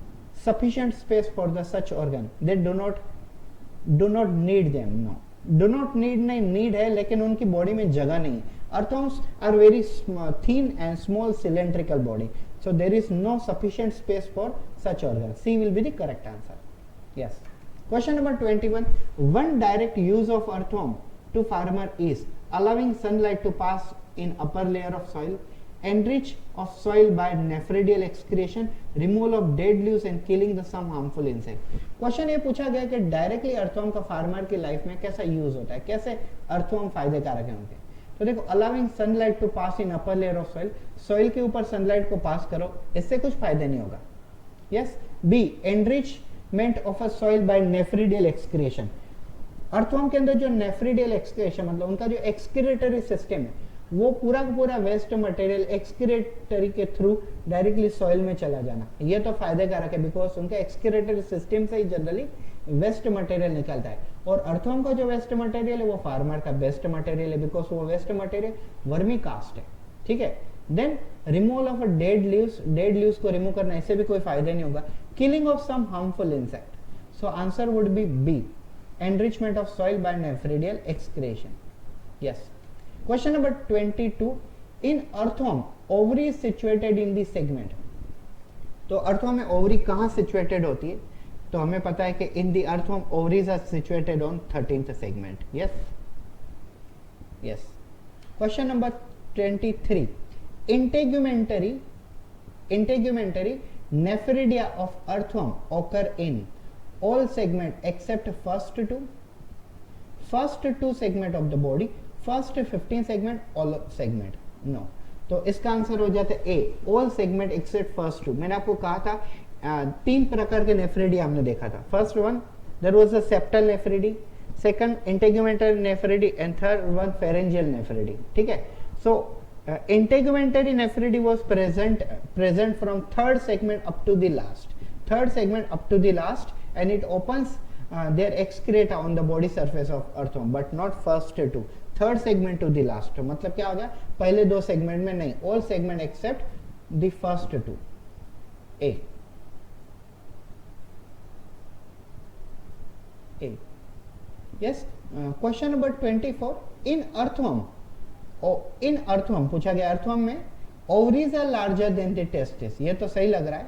sufficient space for the such organ, they do not need them, no. Do not need नहीं, नीड है, लेकिन उनकी बॉडी में जगह नहीं है। Earthworms are very thin and small cylindrical body, so there is no sufficient space for such organ. C will be the correct answer. Yes. Question number 21. One direct use of earthworm to farmer is allowing sunlight to pass in upper layer of soil, enrich of soil by nephridial excretion, removal of dead leaves and killing the some harmful insect. Question ये पूछा गया कि directly earthworm का farmer की life में कैसा use होता है, कैसे अर्थवर्म फायदे कारक है उनके। तो देखो, allowing sunlight to pass in upper layer of soil, soil के ऊपर सनलाइट को पास करो, इससे कुछ फायदे नहीं होगा। Yes. B, enrichment of a soil by nephridial excretion, earthworm के अंदर जो नेफ्रिडियल एक्सक्रिएशन मतलब उनका जो एक्सक्रिएटरी सिस्टम है वो पूरा का पूरा वेस्ट मटेरियल एक्सक्रिएटरी के थ्रू डायरेक्टली सॉइल में चला जाना, ये तो फायदे कारक है बिकॉज उनके एक्सक्रिएटरी सिस्टम से ही जनरली वेस्ट मटेरियल निकलता है। और अर्थवर्म का जो वेस्ट मटेरियल है वो फार्मर का बेस्ट मटेरियल है बिकॉज वो वेस्ट मटेरियल वर्मी कास्ट है, ठीक है। Then removal of dead leaves को रिमूव करना, इससे भी कोई फायदा नहीं होगा। Killing of some harmful insect, so answer would be B, enrichment of soil by nephridial excretion. Yes. Question number 22. In earthworm ovary is situated in the segment, तो earthworm में ओवरी कहां सिचुएटेड होती है? तो हमें पता है कि in the earthworm ovaries are situated on 13th segment. Yes, yes. Question number 23. Integumentary nephridia of earthworm occur in all segment except first two segment of the body, first 15 segment, all segment, no. तो इसका answer हो जाता है A, all segment except first two. मैंने आपको कहा था तीन प्रकार के नेफ्रिडी हमने देखा था। First one, there was a septal nephridia, second integumentary nephridy, and third one pharyngeal nephridy. ठीक है. So integumentary nephridy was present from third segment up to the last. Third segment up to the last, and it opens their excreta on the body surface of earthworm, but not first two. Third segment to the last. मतलब क्या हो गया, पहले दो segment में नहीं, all segment except the first two. A. Yes. Question number 24. In earthworm पूछा गया, earthworm में ovaries are larger than the testes. ये तो सही लग रहा है.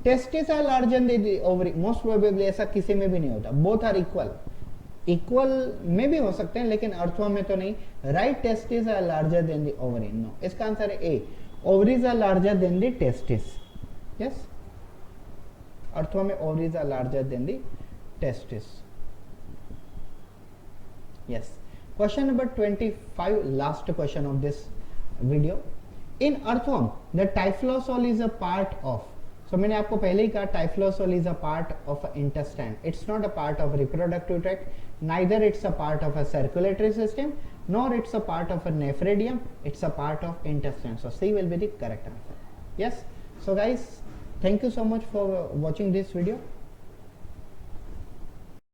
Testes are larger than the ovary. Most probably ऐसा किसी में भी नहीं होता. Both are equal में भी हो सकते हैं, लेकिन earthworm में तो नहीं. Right, testes are larger than the ovary. No. इसका आंसर है A. Ovaries are larger than the testes. Yes. Earthworm में ovaries are larger than the testes. Yes. Question number 25, last question of this video. In earthworm, the typhlosorus is a part of. So मैंने आपको पहले ही कहा, typhlosorus is a part of intestine. It's not a part of reproductive tract. Neither it's a part of a circulatory system, nor it's a part of a nephridium. It's a part of intestine. So C will be the correct answer. Yes. So guys, thank you so much for watching this video.